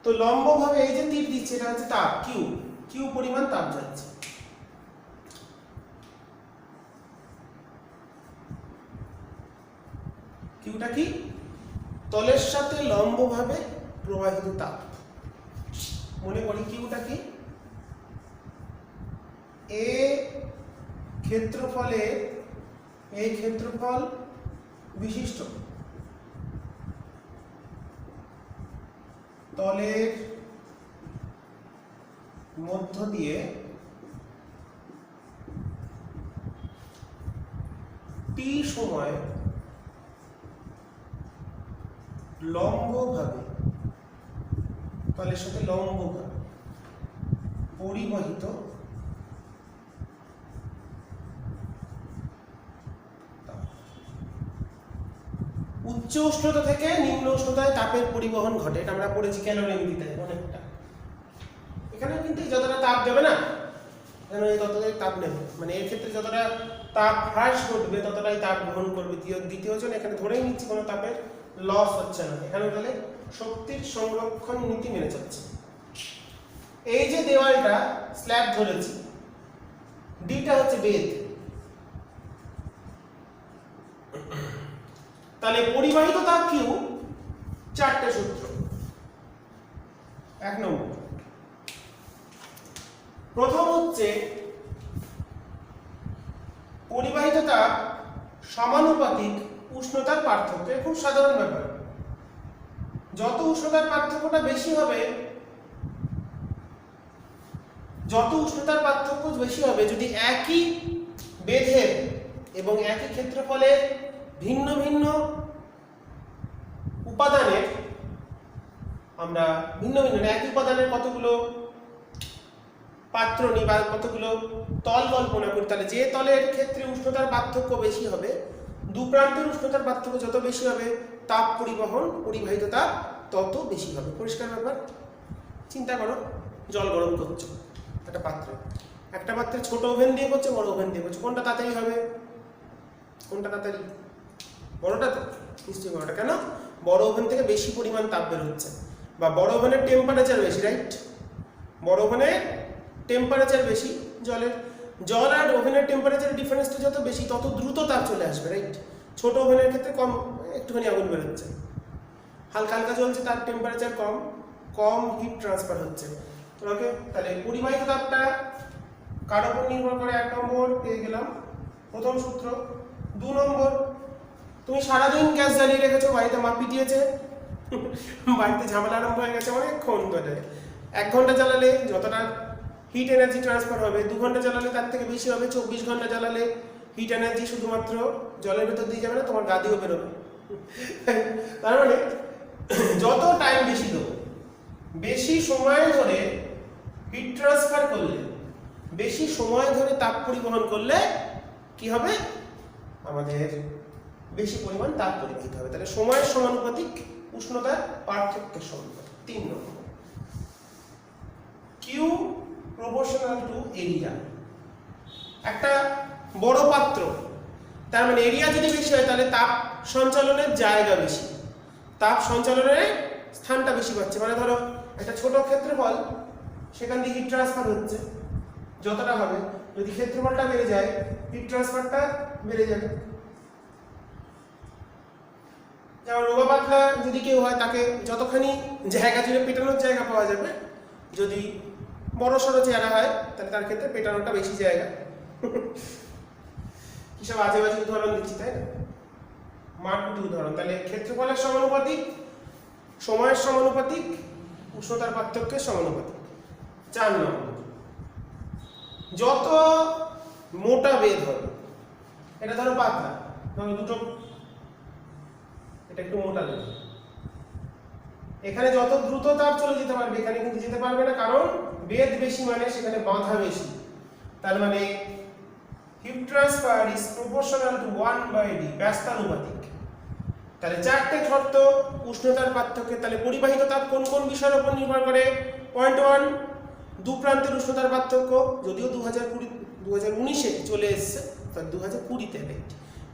তো লম্বভাবে এই যে তীর দিচ্ছে, এটা হচ্ছে তাপ কিউ, কিউ পরিমাণ তাপ যাচ্ছে। কিউটা কি? তলের সাথে লম্বভাবে প্রবাহিত তাপ। মনে করি কিউটা কি? এ ক্ষেত্রফলে, এই ক্ষেত্রফল বিশিষ্ট তলের মধ্য দিয়ে টি সময় লম্বভাবে, তলের সাথে লম্বভাবে পরিবাহিত উচ্চ উষ্ণতা থেকে নিম্ন উষ্ণতায় তাপের পরিবহন ঘটে, এটা আমরা পড়েছি ক্যালোরিমিটারে অনেকটা। এখানে কিন্তু যতটা তাপ দেবে না, ততটাই তাপ নেবে, মানে এর ক্ষেত্রে যতটা তাপ হ্রাস ঘটবে ততটাই তাপ গ্রহণ করবে। দ্বিতীয় জন এখানে ধরেই নিচ্ছি কোনো তাপের লস হচ্ছে না, এখানে তাহলে শক্তির সংরক্ষণ নীতি মেনে চলছে। এই যে দেওয়ালটা স্ল্যাব ধরেছি, ডিটা হচ্ছে বেদ, তাহলে পরিবাহিত তাপ কিউ, চারটে সূত্র। 1 নম্বর, প্রথম হচ্ছে পরিবাহিত তাপ সমানুপাতিক উষ্ণতার পার্থক্য। খুব সাধারণ ব্যাপার, যত উষ্ণতার পার্থক্যটা বেশি হবে, যত উষ্ণতার পার্থক্য বেশি হবে, যদি একই বেধের এবং একই ক্ষেত্রফলের ভিন্ন ভিন্ন উপাদানের, আমরা ভিন্ন ভিন্ন একই উপাদানের কতগুলো পাত্র নিই বা কতগুলো তল কল্পনা করি, তাহলে যে তলের ক্ষেত্রে উষ্ণতার পার্থক্য বেশি হবে, দু প্রান্তের উষ্ণতার পার্থক্য যত বেশি হবে, তাপ পরিবহন, পরিবাহিত তাপ তত বেশি হবে। পরিষ্কার ব্যাপার? চিন্তা করো, জল গরম করছো একটা পাত্রে, একটা পাত্রে ছোট ওভেন দিয়ে করছো, বড় ওভেন দিয়ে করছো, কোনটা তাড়াতাড়ি হবে? কোনটা তাড়াতাড়ি? বড়টা তো, নিশ্চয়ই বড়টা। কেন? বড় ওভেন থেকে বেশি পরিমাণ তাপ বের হচ্ছে, বা বড় ওভেনের টেম্পারেচার বেশি, রাইট? বড় ওভেনের টেম্পারেচার বেশি, জল আর ওভেনের টেম্পারেচার ডিফারেন্সটা যত বেশি তত দ্রুত তাপ চলে আসবে, রাইট? ছোট ওভেনের ক্ষেত্রে কম, একটুখানি আগুন বের হচ্ছে, হালকা হালকা জ্বলছে, তার টেম্পারেচার কম, কম হিট ট্রান্সফার হচ্ছে। ওকে, তাহলে পরিবাহিত তাপটা কার উপর নির্ভর করে? 1 নম্বর পেয়ে গেলাম প্রথম সূত্র। 2 নম্বর, তুমি সারাদিন গ্যাস জ্বালিয়ে রেখেছো, বাড়িতে মা পিটিয়েছে, বাড়িতে ঝামেলা আরম্ভ হয়ে গেছে অনেকক্ষণ ধরে। 1 ঘন্টা জ্বালালে যতটা হিট এনার্জি ট্রান্সফার হবে, 2 ঘন্টা জ্বালালে তার থেকে বেশি হবে। 24 ঘন্টা জ্বালালে হিট এনার্জি শুধুমাত্র জলের ভেতর দিয়ে যাবে না, তোমার গা দিয়েও বেরোবে। তার মানে যত টাইম বেশি দেবো, বেশি সময় ধরে হিট ট্রান্সফার করলে, বেশি সময় ধরে তাপ পরিবহন করলে কি হবে? আমাদের বেশি পরিমাণ তাপ পরিবাহিত হবে। তাহলে সময়ের সমানুপাতিক উষ্ণতার পার্থক্যের সমানুপাতিক। 3 নম্বর, কিউ প্রপোর্শনাল টু এরিয়া। একটা বড় পাত্র, তার মানে এরিয়া যদি বেশি হয় তাহলে তাপ সঞ্চালনের জায়গা বেশি, তাপ সঞ্চালনের স্থানটা বেশি পাচ্ছে। মানে ধরো একটা ছোট ক্ষেত্রফল, সেখান দিয়ে হিট ট্রান্সফার হচ্ছে, যতটা হবে, যদি ক্ষেত্রফলটা বেড়ে যায় হিট ট্রান্সফারটা বেড়ে যাবে। যেমন রোগা পাতলা যদি কেউ হয়, তাকে যতখানি জায়গা জুড়ে পেটানোর জায়গা পাওয়া যাবে। যদি বড় সড়ো চেহারা হয় তাহলে তার ক্ষেত্রে পেটানোটা বেশি জায়গা। কিসব আজে বাজে উদাহরণ দিচ্ছি, তাই না? মারকুটি উদাহরণ। তাহলে ক্ষেত্রফলের সমানুপাতিক, সময়ের সমানুপাতিক, উষ্ণতার পার্থক্যের সমানুপাতিক। 4 নম্বর, যত মোটা বেধ হবে, এটা ধরো পাতলা, ধরো দুটো, এটা একটু মোটা বেধ, এখানে যত দ্রুত তাপ চলে যেতে পারবে, এখানে কিন্তু যেতে পারবে না, কারণ বেধ বেশি মানে সেখানে বাধা বেশি। তার মানে heat transfer is proportional to 1/d, ব্যস্তানুপাতিক। তাহলে 4টে শর্ত উষ্ণতার পার্থক্যে। তাহলে পরিবাহিত তাপ কোন কোন বিষয়ের উপর নির্ভর করে? পয়েন্ট 1, দু প্রান্তের উষ্ণতার পার্থক্য। যদিও 2019-এ চলে এসছে, তার 2020-তে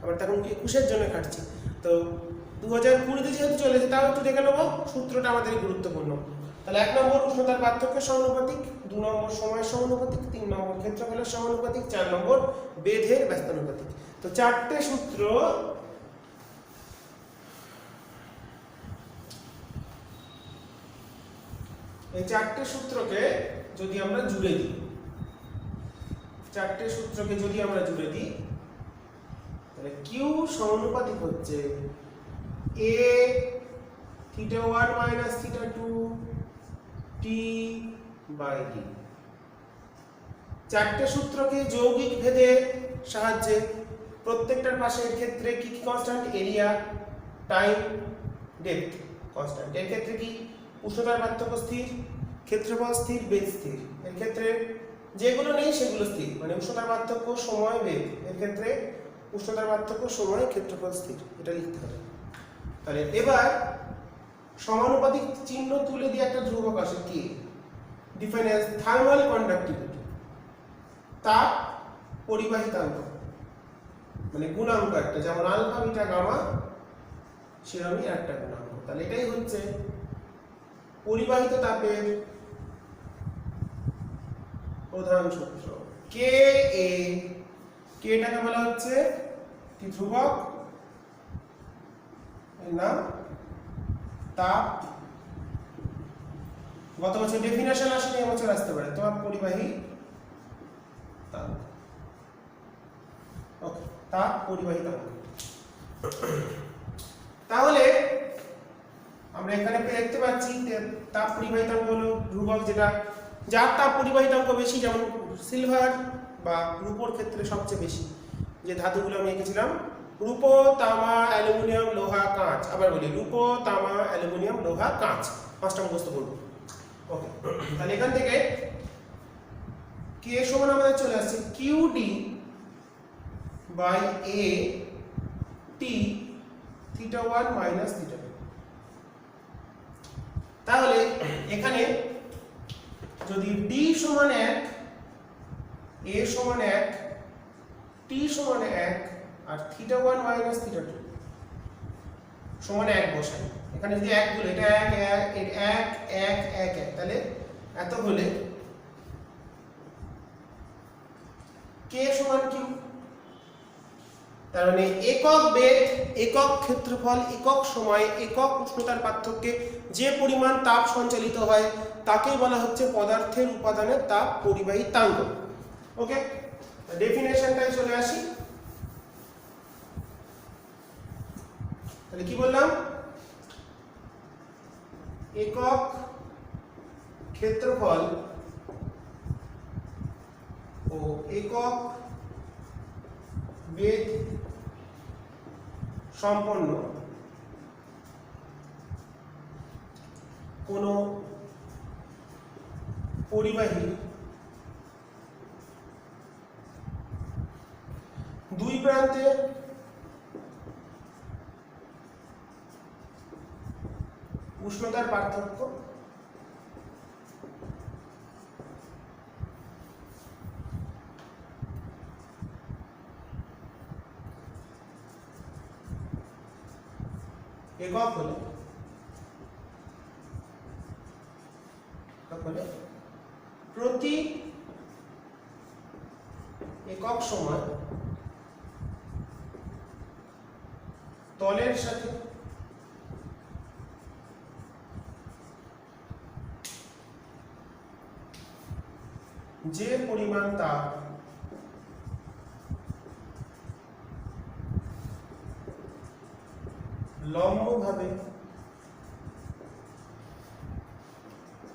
আবার তখন 21-এর জন্য কাটছি। তো 2020-তে যেহেতু চলেছে, তাও একটু দেখে নেবো, সূত্রটা আমাদের গুরুত্বপূর্ণ। তাহলে 1 নম্বর উষ্ণতার পার্থক্যের সমানুপাতিক, 2 নম্বর সময়ের সমানুপাতিক, 3 নম্বর ক্ষেত্রফলের সমানুপাতিক, 4 নম্বর বেধের ব্যস্তানুপাতিক। তো 4টে সূত্র, এই 4টে সূত্রকে যদি আমরা জুড়ে দিই, 4টে সূত্রকে যদি আমরা জুড়ে দিই, তাহলে কিউ সমানুপাতিক হচ্ছে a θ1 - θ2 T/d। 4টে সূত্রকে যৌগিক ভেদের সাহায্যে প্রত্যেকটার পাশের ক্ষেত্রে কি কি constant? Area, time, depth constant. এর ক্ষেত্রে কি? উষ্ণতার পার্থক্য স্থির, ক্ষেত্রফল স্থির, বেধ স্থির। এর ক্ষেত্রে যেগুলো নেই সেগুলো স্থির, মানে উষ্ণতার পার্থক্য, সময়, বেধ। এর ক্ষেত্রে উষ্ণতার পার্থক্য, সময়, ক্ষেত্রফল স্থির, এটা লিখতে হবে। তাহলে এবার সমানুপাতিক চিহ্ন তুলে দিয়ে একটা ধ্রুবক আসে কি, ডিফাইন অ্যাজ থার্মাল কন্ডাক্টিভিটি, তাপ পরিবাহিতাঙ্ক, মানে গুণাঙ্ক একটা, যেমন আলফা, বিটা, গামা, সেরকমই একটা গুণাঙ্ক। তাহলে এটাই হচ্ছে পরিবাহিত তাপের প্রধান সূত্র। কে এ, কেটাকে বলা হচ্ছে কি ধ্রুবক, এর নাম তাপ। গত বছর ডেফিনেশন আসলে এবছর আসতে পারে, তাপ পরিবাহী তাপ। ওকে, তাপ পরিবাহী তাপ। তাহলে আমরা এখানে দেখতে পাচ্ছি তাপ পরিবাহিতাঙ্ক হলো ধ্রুবক, যেটা যার তাপ পরিবাহিতাঙ্ক বেশি, যেমন সিলভার বা রূপোর ক্ষেত্রে সবচেয়ে বেশি। যে ধাতুগুলো আমি এঁকেছিলাম, রূপো, তামা, অ্যালুমিনিয়াম, লোহা, কাঁচ। আবার বলি, রূপো, তামা, অ্যালুমিনিয়াম, লোহা, কাঁচ, 5টা মুখস্থ করব। ওকে, তাহলে এখান থেকে কে সমান আমাদের চলে আসছে QD বাই A T θ1 - θ2। তাহলে এখানে যদি D সমান 1, A সমান 1, T সমান 1 আর θ1 - θ2 সমান 1 বসাই, এখানে যদি 1 গুলো, এটা 1 1 1 1 1 1, তাহলে এত হলে K সমান Q। তার মানে একক বেধ, একক ক্ষেত্রফল, একক সময়, একক উষ্ণতার পার্থক্যে যে পরিমাণ তাপ সঞ্চালিত হয় তাকেই বলা হচ্ছে পদার্থের উপাদানের তাপ পরিবাহিতাঙ্ক। ওকে, ডেফিনেশনটাই চলে আসি। তাহলে কি বললাম, একক ক্ষেত্রফল ও একক বেধ সম্পন্ন কোন পরিবাহী দুই প্রান্তে উষ্ণতার পার্থক্য একক হলে প্রতি একক সময় তলের সাথে যে পরিমাণ তাপ লম্বভাবে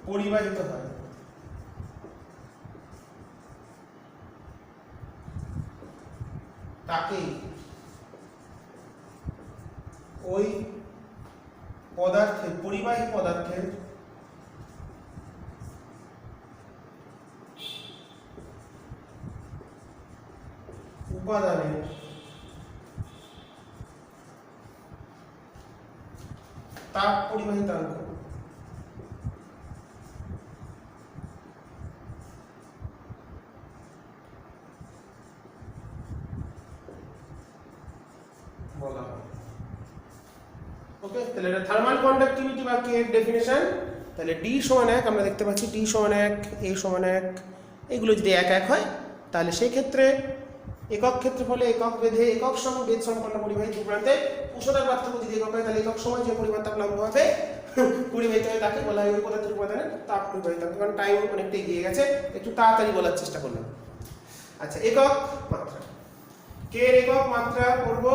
পরিবাহিত হয় তাকে ওই পদার্থের পরিবাহী পদার্থের উপাদানের তাপ পরিবাহিতাঙ্ক বলা হয়। ওকে, তাহলে এটা থার্মাল কন্ডাক্টিভিটি বা কে এর ডেফিনেশন। তাহলে ডি সমান 1 আমরা দেখতে পাচ্ছি, ডি সমান 1, এ সমান 1, এগুলো যদি এক এক হয় তাহলে সেই ক্ষেত্রে একক ক্ষেত্রফলে একক বেধে একক সম বেধ সম্পন্ন পরিবাহী দুই প্রান্তে উষ্ণতার পার্থক্য যদি একক হয় তাহলে একক সময় যে পরিমাণ তাপ লম্বভাবে পরিবাহিত হয় তাকে বলা হয় ওই পদার্থের উপাদানের তাপ পরিবাহিতাঙ্ক। কারণ টাইম অনেকটা এগিয়ে গেছে, একটু তাড়াতাড়ি বলার চেষ্টা করলাম। আচ্ছা, একক মাত্রা, কে এর একক মাত্রা করব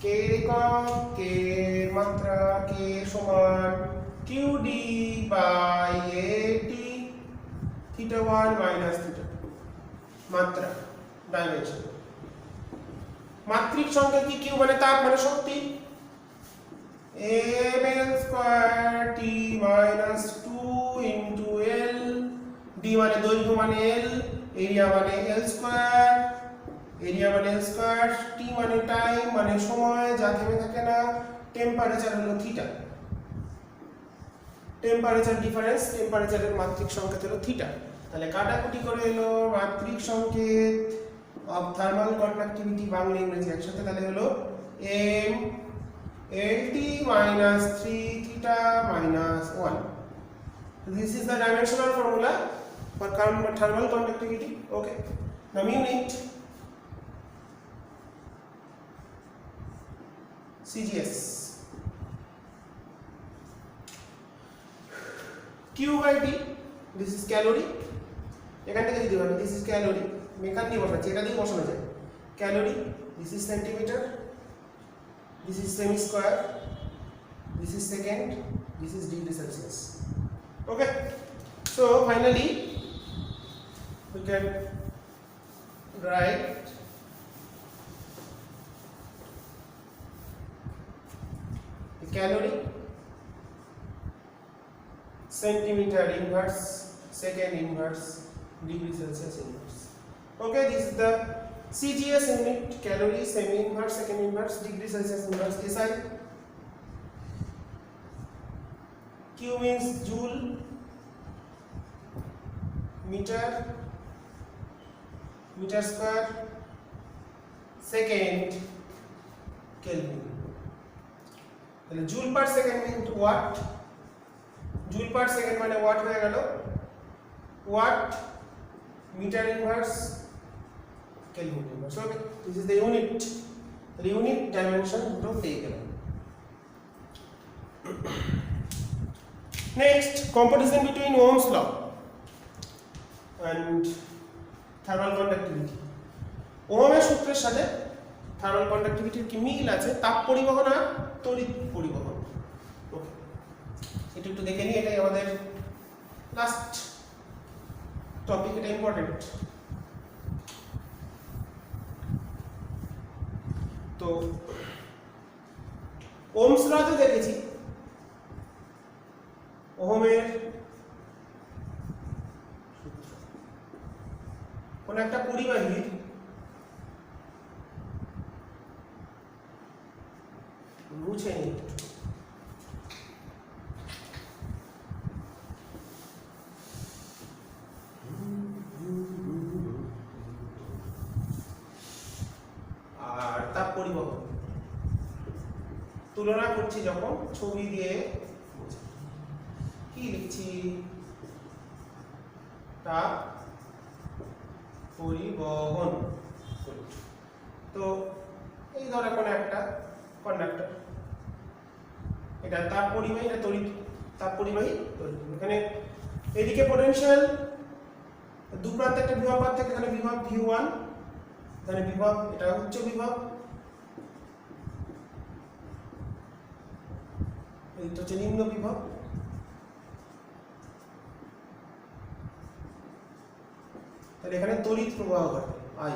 কে একক, কে মাত্রা কে সমান QD বাই AT θ1 মাইনাস θ2 মাত্রা ডাইমেনশন। মাত্রিক সংখ্যা কি? কিউ মানে তাপ মানে শক্তি, ml square t minus 2 into l, d মানে দৈর্ঘ্য মানে l, এরিয়া মানে l স্কয়ার, এরিয়া মানে l স্কয়ার, t মানে টাইম মানে সময় যা থেমে থাকে না, টেম্পারেচার হলো থিটা, টেম্পারেচার ডিফারেন্স, টেম্পারেচারের মাত্রিক সংকেত হলো থিটা। তাহলে কাটাকুটি করে এলো মাত্রিক সংকেত অফ থার্মাল কন্ডাক্টিভিটি বাংলা ইংরেজি একসাথে, তাহলে হলো m LT minus 3 theta minus 1. This is the dimensional formula for thermal conductivity. Okay. Now unit CGS. Q by D. This is calorie. এখান থেকে দিতে পারবে, this is calorie. মেকান দিয়ে বসাচ্ছি, এটা দিয়ে বসানো যায়। Calorie. This is centimeter. This is semi square, this is second, this is degree Celsius. Okay, so finally we can write the calorie, centimeter inverse, second inverse, degree Celsius inverse. Okay, this is the CGS unit, calorie, semi inverse, second inverse, degree Celsius inverse, SI. Q means joule, meter, meter square, second, Kelvin. তাহলে joule per second means watt, joule per second মানে watt হয়ে গেল, watt, meter inverse, Kelvin inverse. Okay, this is the unit dimension of the Next, comparison between Ohm's law and thermal conductivity. ওহমের সূত্রের সাথে thermal কন্ডাক্টিভিটির কি মিল আছে? তাপ পরিবহন আর তড়িৎ পরিবহন। ওকে, এটা একটু দেখে নিই, এটাই আমাদের লাস্ট টপিক, এটা ইম্পর্টেন্ট। তো ওহমস লতে দেখেছি ওহমের কোন একটা পরিবাহীর মুছে নিই আর তাপ পরিবহন তুলনা করছি যখন ছবি দিয়ে কি লিখছি? তাপ পরিবহন। তো এই ধরো কোন একটা কন্ডাক্টর, এটা তাপ পরিবাহী, এটা তড়িৎ তাপ পরিবাহী তড়িৎ। এখানে এদিকে পোটেনশিয়াল দু প্রান্তে একটা বিভব পাত থেকে, এখানে বিভব V1, এখানে বিভব, এটা উচ্চ বিভব, এটা হচ্ছে নিম্ন বিভব। তাহলে এখানে তড়িৎ প্রবাহ ঘটে I,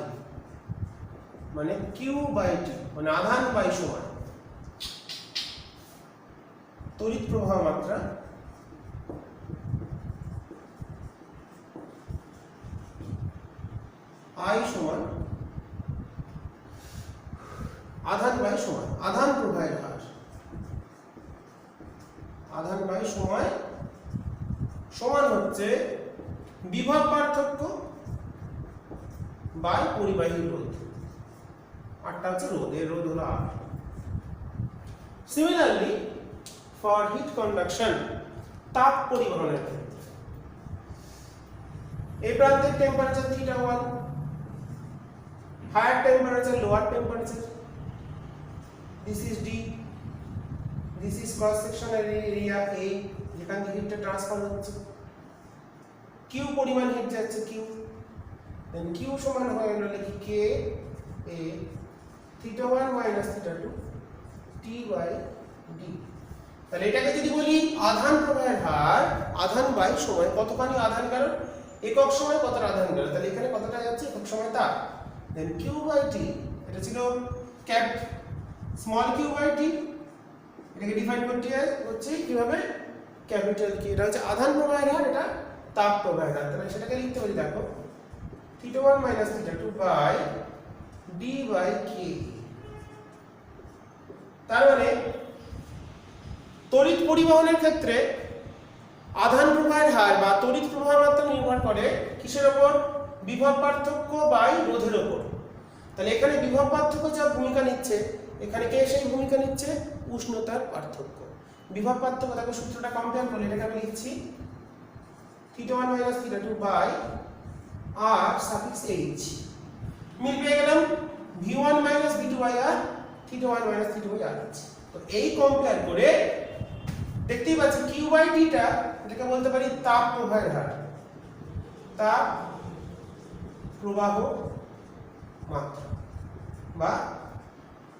মানে Q/T, মানে আধান বাই সময়। তড়িৎ প্রবাহ মাত্রা I সমান আধান বাই সময়, আধান প্রবাহের হার, আধান বাই সময় সমান হচ্ছে বিভব পার্থক্য বাই পরিবাহী রোধ। আরটা হচ্ছে রোধ, এর রোধ হলো R। Similarly for heat conduction, তাপ পরিবহনের ক্ষেত্রে এই প্রান্তের temperature θ1, higher temperature, lower temperature, this is D, this is cross sectional area A, যেখান থেকে হিটটা ট্রান্সফার হচ্ছে। Q পরিমাণ হিট যাচ্ছে Q, দেন Q সমান হয়ে গেল লিখি K A θ1 - θ2 T/D। তাহলে এটাকে যদি বলি আধান প্রবাহের হার, আধান বাই সময়, কতখানি আধান গেল একক সময়, কতটা আধান গেল, তাহলে এখানে কতটা যাচ্ছে একক সময় তাপ, দেন Q/T, এটা ছিল ক্যাপ স্মল Q/T, এটাকে ডিফাইন করতে হচ্ছে কিভাবে? Capital K। এটা হচ্ছে আধান প্রবাহের হার, এটা তাপ প্রবাহের হার। তাহলে সেটাকে লিখতে পারি, দেখো θ1 - θ2 বাই D/K। তার মানে তড়িৎ পরিবহনের ক্ষেত্রে আধান প্রবাহের হার বা তড়িৎ প্রবাহ মাত্রা নির্ভর করে কিসের উপর? বিভব পার্থক্য বাই রোধের উপর। তাহলে এখানে বিভব পার্থক্য যা ভূমিকা নিচ্ছে, এখানে কে সেই ভূমিকা নিচ্ছে? উষ্ণতার পার্থক্য। বিভব পার্থক্য, দেখো সূত্রটা কম্পেয়ার করলে এটাকে আমি লিখছি θ1 - θ2 বাই R(H)। মিল পেয়ে গেলাম V1 - V2/R, θ1 - θ2/RH। তো এই কম্পেয়ার করে দেখতেই পাচ্ছি Q/T টা, এটাকে বলতে পারি তাপ প্রবাহের হার, তাপ প্রবাহ মাত্রা বা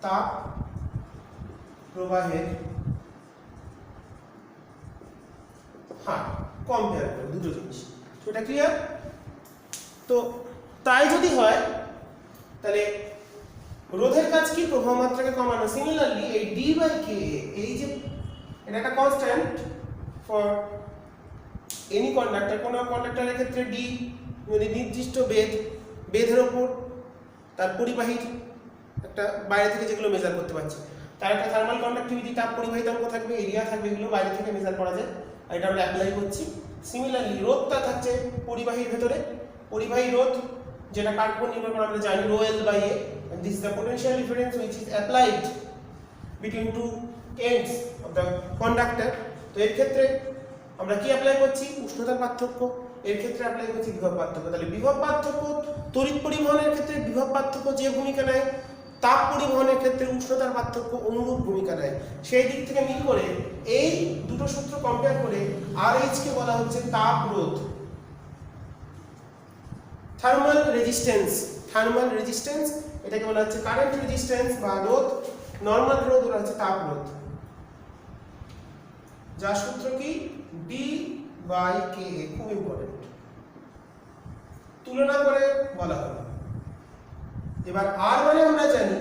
তাপ প্রবাহের হার। কম্পেয়ার করে দুটো জিনিস, সেটা ক্লিয়ার? তো তাই যদি হয় তাহলে রোধের কাজ কি? প্রবাহ মাত্রাকে কমানো। সিমিলারলি এই D/K, এই যে এটা একটা কনস্ট্যান্ট ফর এনি কন্ডাক্টর, কোন কন্ডাক্টরের ক্ষেত্রে D মানে নির্দিষ্ট বেধের উপর তার পরিবাহীর একটা বাইরে থেকে যেগুলো মেজার করতে পারছি, তার একটা থার্মাল কন্ডাক্টিভিটি, তাপ পরিবাহিতাঙ্ক থাকবে, এরিয়া থাকবে, এগুলো বাইরে থেকে মেজার করা যায়, আর এটা আমরা অ্যাপ্লাই করছি। সিমিলারলি রোধটা থাকছে পরিবাহীর ভেতরে, পরিবাহী রোধ যেটা কার উপর নির্ভর করে আমরা জানি, ρL/A, and this is the potential difference which is applied between two ends of the conductor। তো এর ক্ষেত্রে আমরা কি অ্যাপ্লাই করছি? উষ্ণতার পার্থক্য। এর ক্ষেত্রে অ্যাপ্লাই করছি বিভব পার্থক্য। তাহলে বিভব পার্থক্য তড়িৎ পরিবহনের ক্ষেত্রে বিভব পার্থক্য যে ভূমিকা নেয় তাপ পরিবহনের ক্ষেত্রে উষ্ণতার পার্থক্য অনুরূপ ভূমিকা নেয়। সেই দিক থেকে মিল করে এই দুটো সূত্র কম্পেয়ার করে RH কে বলা হচ্ছে তাপ রোধ, থার্মাল রেজিস্ট্যান্স, এটাকে বলা হচ্ছে কারেন্ট রেজিস্ট্যান্স বা রোধ, নরমাল রোধ বলা হচ্ছে তাপ রোধ, যার সূত্র কি D/KA, খুব ইম্পর্টেন্ট, তুলনা করে বলা হলো। এবার R মানে আমরা জানি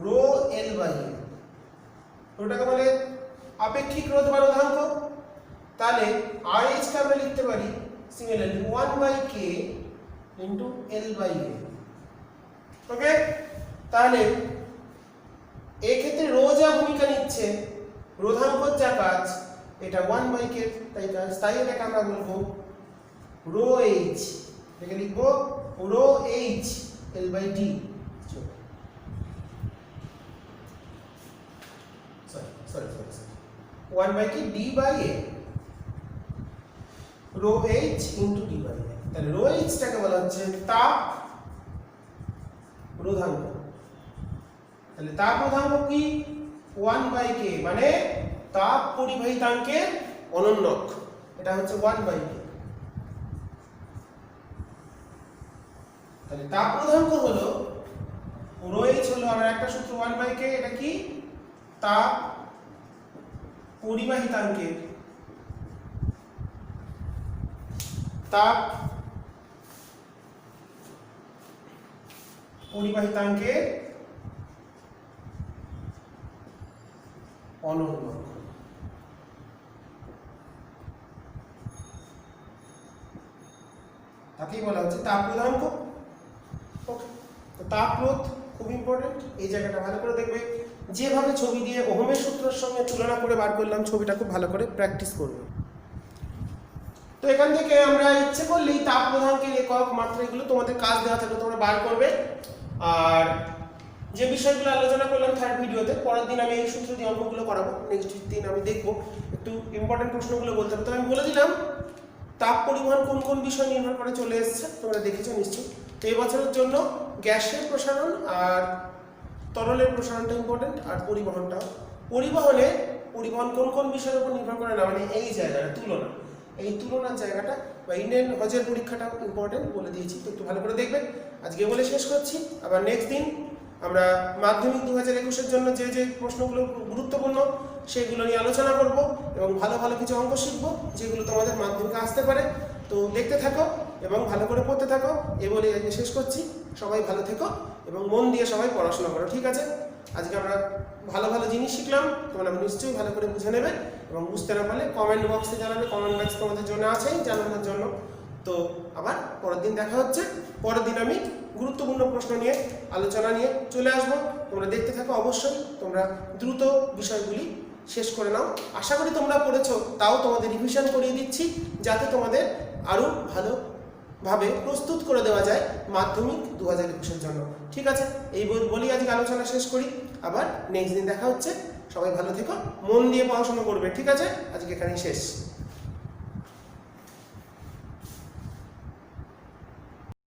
রো L/A, ওটাকে বলে আপেক্ষিক রোধ বা রোধাঙ্ক। তাহলে RH কে আমরা লিখতে পারি সিমিলারলি 1/K ইনটু L/A। ওকে, তাহলে এই ক্ষেত্রে রো যা ভূমিকা নিচ্ছে, রোধাঙ্কর যা কাজ, এটা 1/K তাই কাজ, তাই এটাকে আমরা বলবো রো H, এটাকে লিখবো rho H L/D, sorry 1/K D/A, rho H into D/A। তাহলে রো H টাকে বলা হচ্ছে তাপ রোধাঙ্ক। তাহলে তাপ রোধাঙ্ক কি 1/K, মানে তাপ পরিবাহিতাঙ্কের অনন্যক, এটা হচ্ছে 1/K। তাহলে তাপ রোধাঙ্ক হলো রো H হলো আর একটা সূত্র 1/K, এটা কি তাপ পরিবাহিতাঙ্কের অনন্যক। তাকেই বলা হচ্ছে তাপ রোধাঙ্ক। ওকে, তো তাপ রোধ খুব ইম্পর্টেন্ট, এই জায়গাটা ভালো করে দেখবে। যেভাবে ছবি দিয়ে ওহমের সূত্রের সঙ্গে তুলনা করে বার করলাম, ছবিটা খুব ভালো করে প্র্যাকটিস করবে। তো এখান থেকে আমরা ইচ্ছে করলেই তাপ রোধাঙ্কের একক, মাত্রা, এগুলো তোমাদের কাজ দেওয়া থাকলে তোমরা বার করবে। আর যে বিষয়গুলো আলোচনা করলাম থার্ড ভিডিওতে, পরের দিন আমি এই সূত্র দিয়ে অঙ্কগুলো করাবো। নেক্সট দিন আমি দেখবো একটু ইম্পর্টেন্ট প্রশ্নগুলো বলতে হবে। তো আমি বলে দিলাম তাপ পরিবহন কোন কোন বিষয় নির্ভর করে চলে এসেছে, তোমরা দেখেছো নিশ্চয়ই। তো এই বছরের জন্য গ্যাসের প্রসারণ আর তরলের প্রসারণটা ইম্পর্টেন্ট, আর পরিবহন কোন কোন বিষয়ের উপর নির্ভর করে না, মানে এই জায়গাটা তুলনা, এই তুলনার জায়গাটা বা ইন্ডিয়ান হজের পরীক্ষাটা ইম্পর্টেন্ট বলে দিয়েছি। তো একটু ভালো করে দেখবে। আজকে বলে শেষ করছি। আবার নেক্সট দিন আমরা মাধ্যমিক 2021-এর জন্য যে যে প্রশ্নগুলো গুরুত্বপূর্ণ সেগুলো নিয়ে আলোচনা করব এবং ভালো ভালো কিছু অঙ্ক শিখবো যেগুলো তোমাদের মাধ্যমিকে আসতে পারে। তো দেখতে থাকো এবং ভালো করে পড়তে থাকো। এ বলে আজকে শেষ করছি। সবাই ভালো থেকো এবং মন দিয়ে সবাই পড়াশোনা করো, ঠিক আছে? আজকে আমরা ভালো ভালো জিনিস শিখলাম, তোমরা নিশ্চয়ই ভালো করে বুঝে নেবে এবং বুঝতে না পারলে কমেন্ট বক্সে জানাবে। কমেন্ট বক্স তোমাদের জন্য আছেই জানানোর জন্য। তো আবার পরের দিন দেখা হচ্ছে। পরের দিন আমি গুরুত্বপূর্ণ প্রশ্ন নিয়ে আলোচনা নিয়ে চলে আসবো। তোমরা দেখতে থাকো। অবশ্যই তোমরা দ্রুত বিষয়গুলি শেষ করে নাও। আশা করি তোমরা পড়েছো, তাও তোমাদের রিভিশন করিয়ে দিচ্ছি যাতে তোমাদের আরও ভালোভাবে প্রস্তুত করে দেওয়া যায় মাধ্যমিক 2021-এর জন্য, ঠিক আছে? এই বলি আজকে আলোচনা শেষ করি। আবার নেক্সট দিন দেখা হচ্ছে। সবাই ভালো থেকো, মন দিয়ে পড়াশোনা করবে, ঠিক আছে? আজকে এখানেই শেষ।